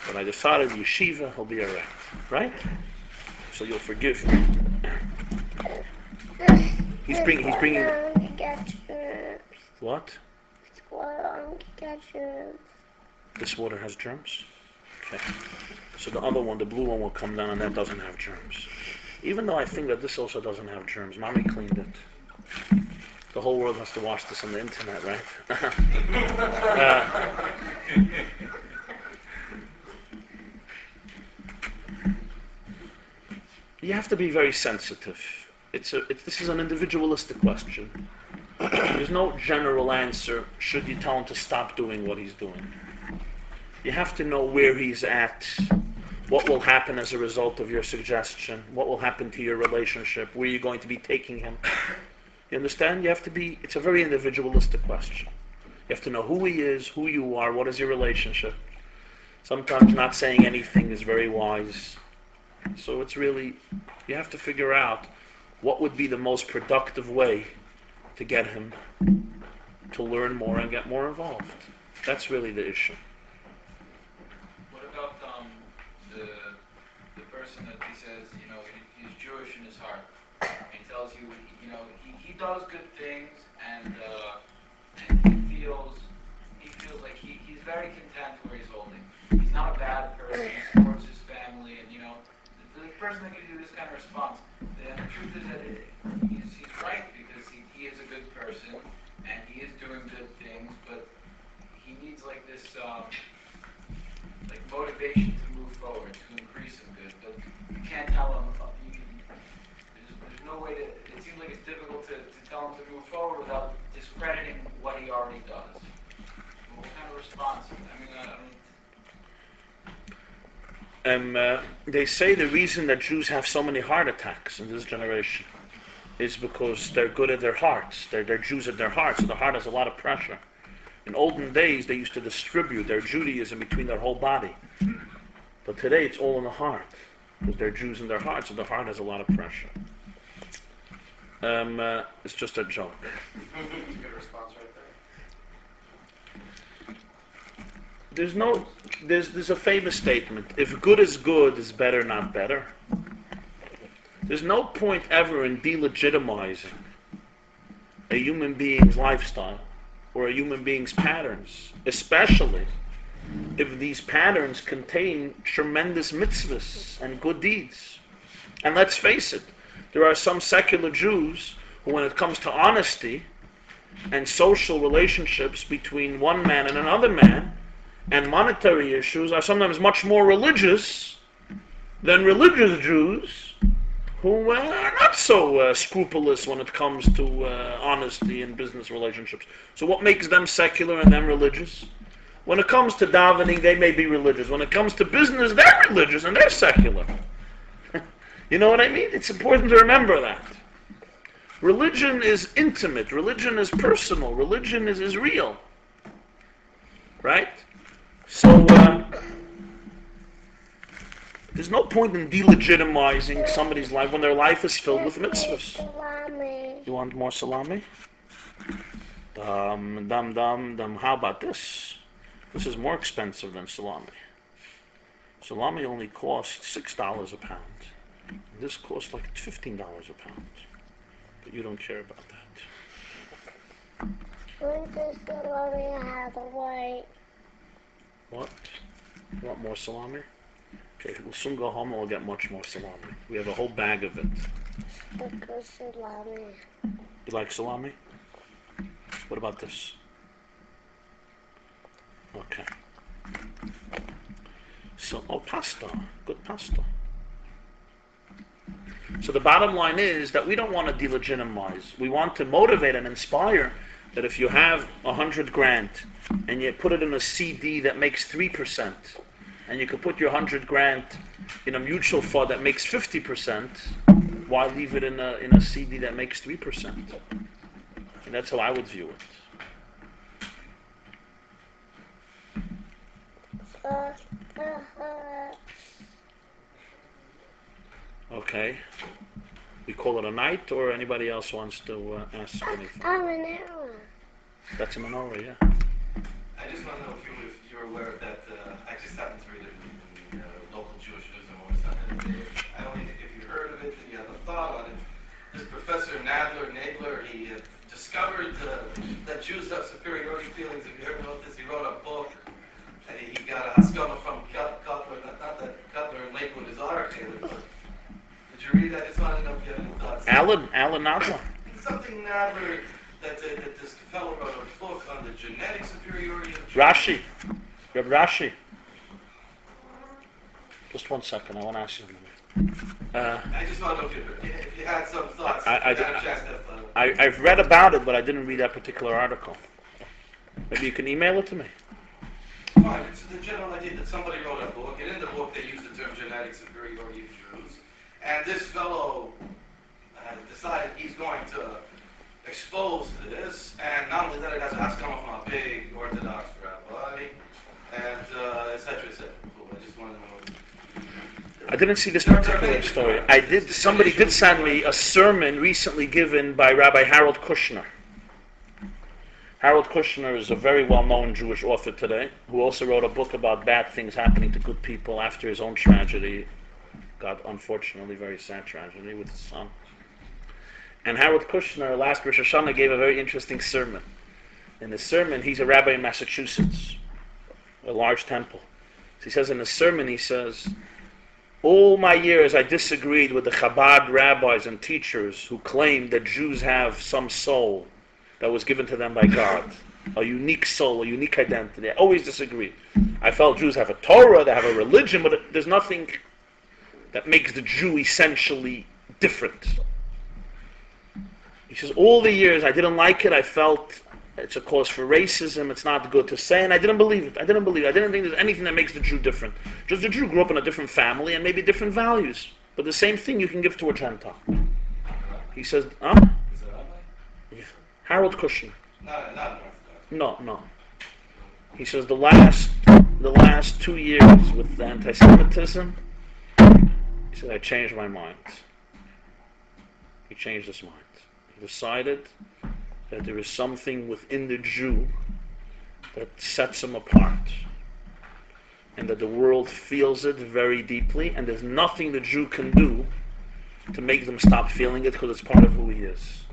but I decided yeshiva, he'll be alright, right? So you'll forgive me. He's bringing. What? This water has germs. Okay. So the other one, the blue one, will come down, and that doesn't have germs. Even though I think that this also doesn't have germs, mommy cleaned it. The whole world has to watch this on the internet, right? You have to be very sensitive. This is an individualistic question. There's no general answer. Should you tell him to stop doing what he's doing? You have to know where he's at, what will happen as a result of your suggestion, what will happen to your relationship, where you're going to be taking him. You understand? It's a very individualistic question. You have to know who he is, who you are, what is your relationship. Sometimes not saying anything is very wise. So it's really, you have to figure out what would be the most productive way to get him to learn more and get more involved. That's really the issue. What about the person that he says, he's Jewish in his heart? He tells you, he does good things, and he feels like he's very content where he's holding. He's not a bad person. He supports his family, and the person that gives you this kind of response. And the truth is that he's right, because he is a good person and he is doing good things, but he needs like this like motivation to move forward, to increase in good. But you can't tell him. There's no way to. It seems like it's difficult to tell him to move forward without discrediting what he already does. What kind of response? They say the reason that Jews have so many heart attacks in this generation is because they're good at their hearts. They're Jews at their hearts, so the heart has a lot of pressure. In olden days, they used to distribute their Judaism between their whole body. But today, it's all in the heart, because they're Jews in their hearts, so the heart has a lot of pressure. It's just a joke. That's a good response right there. There's a famous statement, if good is good, is better not better. There's no point ever in delegitimizing a human being's lifestyle or a human being's patterns, especially if these patterns contain tremendous mitzvahs and good deeds. And let's face it, there are some secular Jews who, when it comes to honesty and social relationships between one man and another man, and monetary issues, are sometimes much more religious than religious Jews who are not so scrupulous when it comes to honesty in business relationships. So what makes them secular and them religious? When it comes to davening, they may be religious. When it comes to business, they're religious and they're secular. You know what I mean? It's important to remember that. Religion is intimate. Religion is personal. Religion is real. Right? So, there's no point in delegitimizing somebody's life when their life is filled with mitzvahs. Salami. You want more salami? How about this? This is more expensive than salami. Salami only costs $6 a pound. This costs like $15 a pound. But you don't care about that. When does salami have a white? What? You want more salami? Okay, we'll soon go home and we'll get much more salami. We have a whole bag of it. Because salami. You like salami? What about this? Okay. So, pasta. Good pasta. So the bottom line is that we don't want to delegitimize. We want to motivate and inspire that if you have 100 grand and you put it in a CD that makes 3%, and you could put your 100 grand in a mutual fund that makes 50%, why leave it in a CD that makes 3%? And that's how I would view it. Okay. we call it a night, or anybody else wants to ask anything? I'm an arrow. That's a menorah, yeah. I just want to know if you're aware of that. I just happened to read it in the local Jewish news on Sunday. I don't know if you heard of it, if you have a thought on it. This Professor Nagler, he discovered that Jews have superiority feelings. If you heard about this, he wrote a book. And he got a haskama from Cutler, not that Cutler and Lakewood is our Taylor, but did you read that? It's not enough to get any thoughts. Alan Nadler. Something Nadler, that this fellow wrote a book on the genetic superiority of Jews. Rashi. Reb Rashi. Just 1 second, I want to ask you something. I just want to know if you had some thoughts. I've read about it, but I didn't read that particular article. Maybe you can email it to me. Fine, it's the general idea that somebody wrote a book, and in the book they used the term genetic superiority of Jews. And this fellow decided he's going to expose this, and not only that, it has a haskama from a big Orthodox rabbi, and et cetera, et cetera. So I just wanted to know. I didn't see this particular story. Somebody did send me a sermon recently given by Rabbi Harold Kushner. Harold Kushner is a very well-known Jewish author today, who also wrote a book about bad things happening to good people after his own tragedy. Got, unfortunately, very sad tragedy with his son. And Harold Kushner, last Rosh Hashanah, gave a very interesting sermon. In the sermon, he's a rabbi in Massachusetts, a large temple. So he says in the sermon, he says, all my years I disagreed with the Chabad rabbis and teachers who claimed that Jews have some soul that was given to them by God. A unique soul, a unique identity. I always disagreed. I felt Jews have a Torah, they have a religion, but there's nothing that makes the Jew essentially different. He says, all the years I didn't like it, I felt it's a cause for racism, it's not good to say, and I didn't believe it. I didn't think there's anything that makes the Jew different. Just the Jew grew up in a different family and maybe different values. But the same thing you can give to a Gentile. He says, huh? Harold Kushner. No. He says the last 2 years with the anti-Semitism, he said, I changed my mind. He changed his mind. He decided that there is something within the Jew that sets him apart. And that the world feels it very deeply, and there's nothing the Jew can do to make them stop feeling it because it's part of who he is.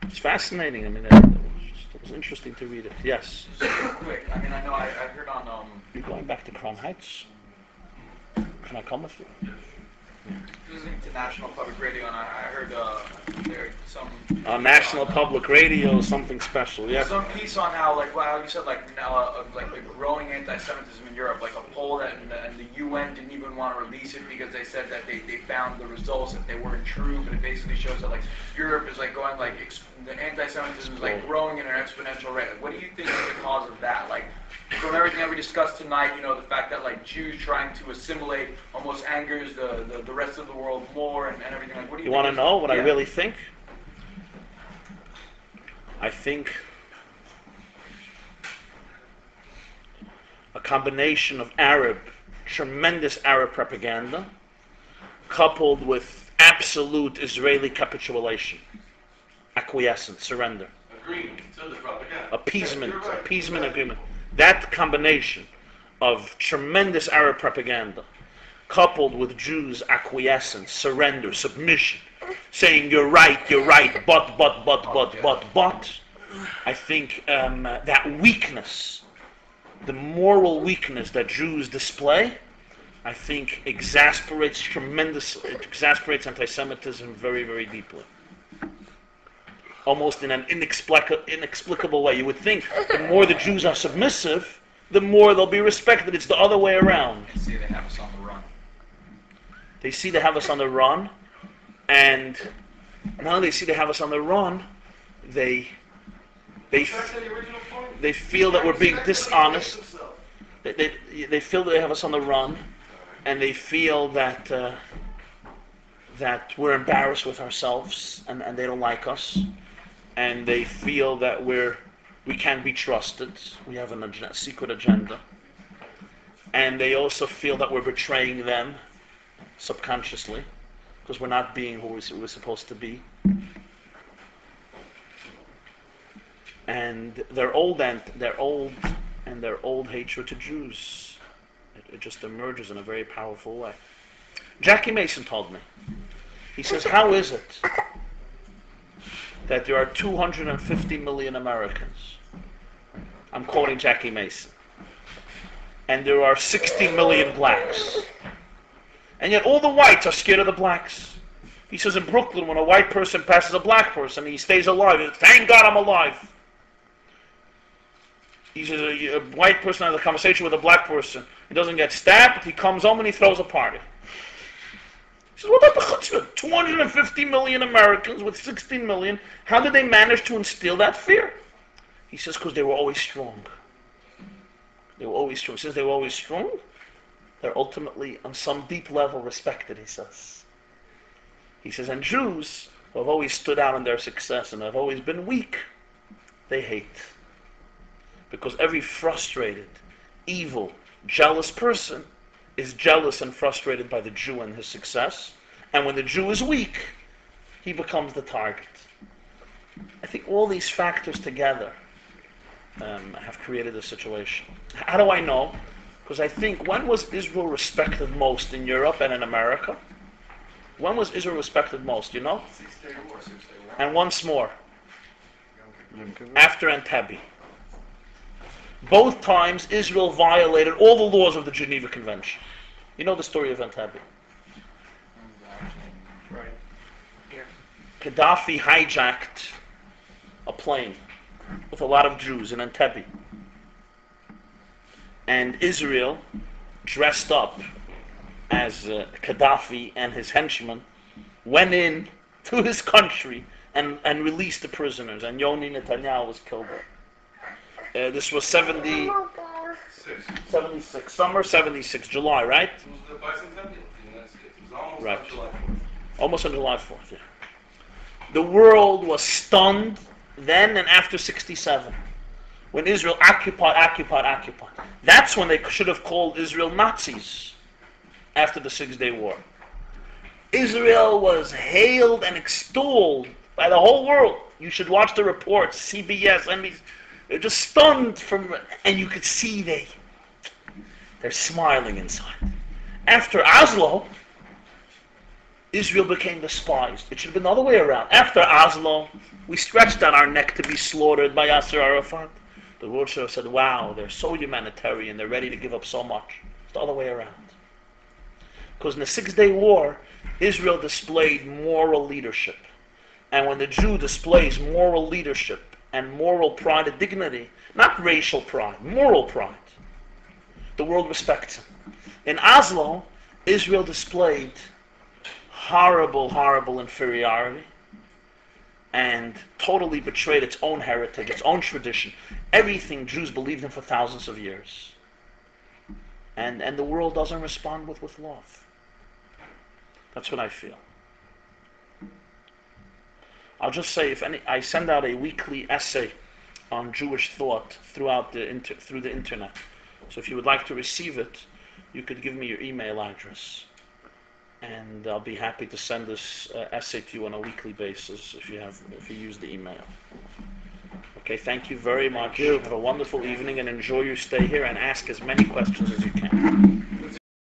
It's fascinating. I mean, it was interesting to read it. Yes. Just real quick. I mean, I know I heard on. You're going back to Crown Heights? Can I come with you? Listening to National Public Radio, and I heard there some. National Public Radio, something special. Yeah. Some piece on how, like, wow, you said, like, now, like the growing anti-Semitism in Europe, like a poll that and the UN didn't even want to release it because they said that they found the results that they weren't true, but it basically shows that, like, Europe is, like, going, like, the anti-Semitism is, like, growing in an exponential rate. Like, what do you think is the cause of that? Like, from everything that we discussed tonight, you know, the fact that, like, Jews trying to assimilate almost angers the rest of the world more and everything. Like, what do you think? Want to know what I really think? I think a combination of tremendous Arab propaganda, coupled with absolute Israeli capitulation, acquiescence, surrender, Agreement to the propaganda. appeasement agreement. That combination of tremendous Arab propaganda, coupled with Jews' acquiescence, surrender, submission, saying you're right, but, I think that weakness, the moral weakness that Jews display, I think exasperates anti-Semitism very, very deeply. Almost in an inexplicable way. You would think the more the Jews are submissive, the more they'll be respected. It's the other way around. They see they have us on the run. They see they have us on the run, and now they see they have us on the run, they feel that we're being dishonest. They feel that they have us on the run, and they feel that we're embarrassed with ourselves, and they don't like us, and they feel that we can't be trusted. We have a secret agenda, and they also feel that we're betraying them subconsciously, because we're not being who we're supposed to be. And their old hatred to Jews, it just emerges in a very powerful way. Jackie Mason told me. He says, how is it that there are 250 million Americans? I'm quoting Jackie Mason. And there are 60 million blacks. And yet all the whites are scared of the blacks. He says in Brooklyn, when a white person passes a black person, he stays alive. He says, thank God I'm alive. He says a white person has a conversation with a black person. He doesn't get stabbed. He comes home and he throws a party. He says, what about the chutzpah? 250 million Americans with 16 million. How did they manage to instill that fear? He says, because they were always strong. They were always strong. Since they were always strong, they're ultimately, on some deep level, respected, he says. He says, and Jews, who have always stood out in their success and have always been weak, they hate. Because every frustrated, evil, jealous person is jealous and frustrated by the Jew and his success. And when the Jew is weak, he becomes the target. I think all these factors together have created a situation. How do I know? Because I think, when was Israel respected most in Europe and in America? When was Israel respected most, you know? 6 Day War, 6 Day War. And once more, after Entebbe. Both times Israel violated all the laws of the Geneva Convention. You know the story of Entebbe. Right. Gaddafi hijacked a plane with a lot of Jews in Entebbe. And Israel, dressed up as Gaddafi and his henchmen, went in to his country and released the prisoners. And Yoni Netanyahu was killed there. This was 76, summer 76, July, right? It was the bicentennial in the United States. It was almost Right. on July 4th. Almost on July 4th, yeah. The world was stunned then and after 67. When Israel occupied. That's when they should have called Israel Nazis after the 6 Day War. Israel was hailed and extolled by the whole world. You should watch the reports, CBS, NBC. They're just stunned and you could see they're smiling inside. After Oslo, Israel became despised. It should have been the other way around. After Oslo, we stretched out our neck to be slaughtered by Yasser Arafat. The world should have said, wow, they're so humanitarian, they're ready to give up so much. It's the other way around. Because in the 6 Day War, Israel displayed moral leadership. And when the Jew displays moral leadership and moral pride and dignity, not racial pride, moral pride, the world respects him. In Oslo, Israel displayed horrible inferiority and totally betrayed its own heritage, its own tradition, everything Jews believed in for thousands of years. And the world doesn't respond with love. That's what I feel. I'll just say, I send out a weekly essay on Jewish thought through the internet. So if you would like to receive it, you could give me your email address, and I'll be happy to send this essay to you on a weekly basis if you use the email. Okay, thank you very much. Have a wonderful evening and enjoy your stay here, and ask as many questions as you can.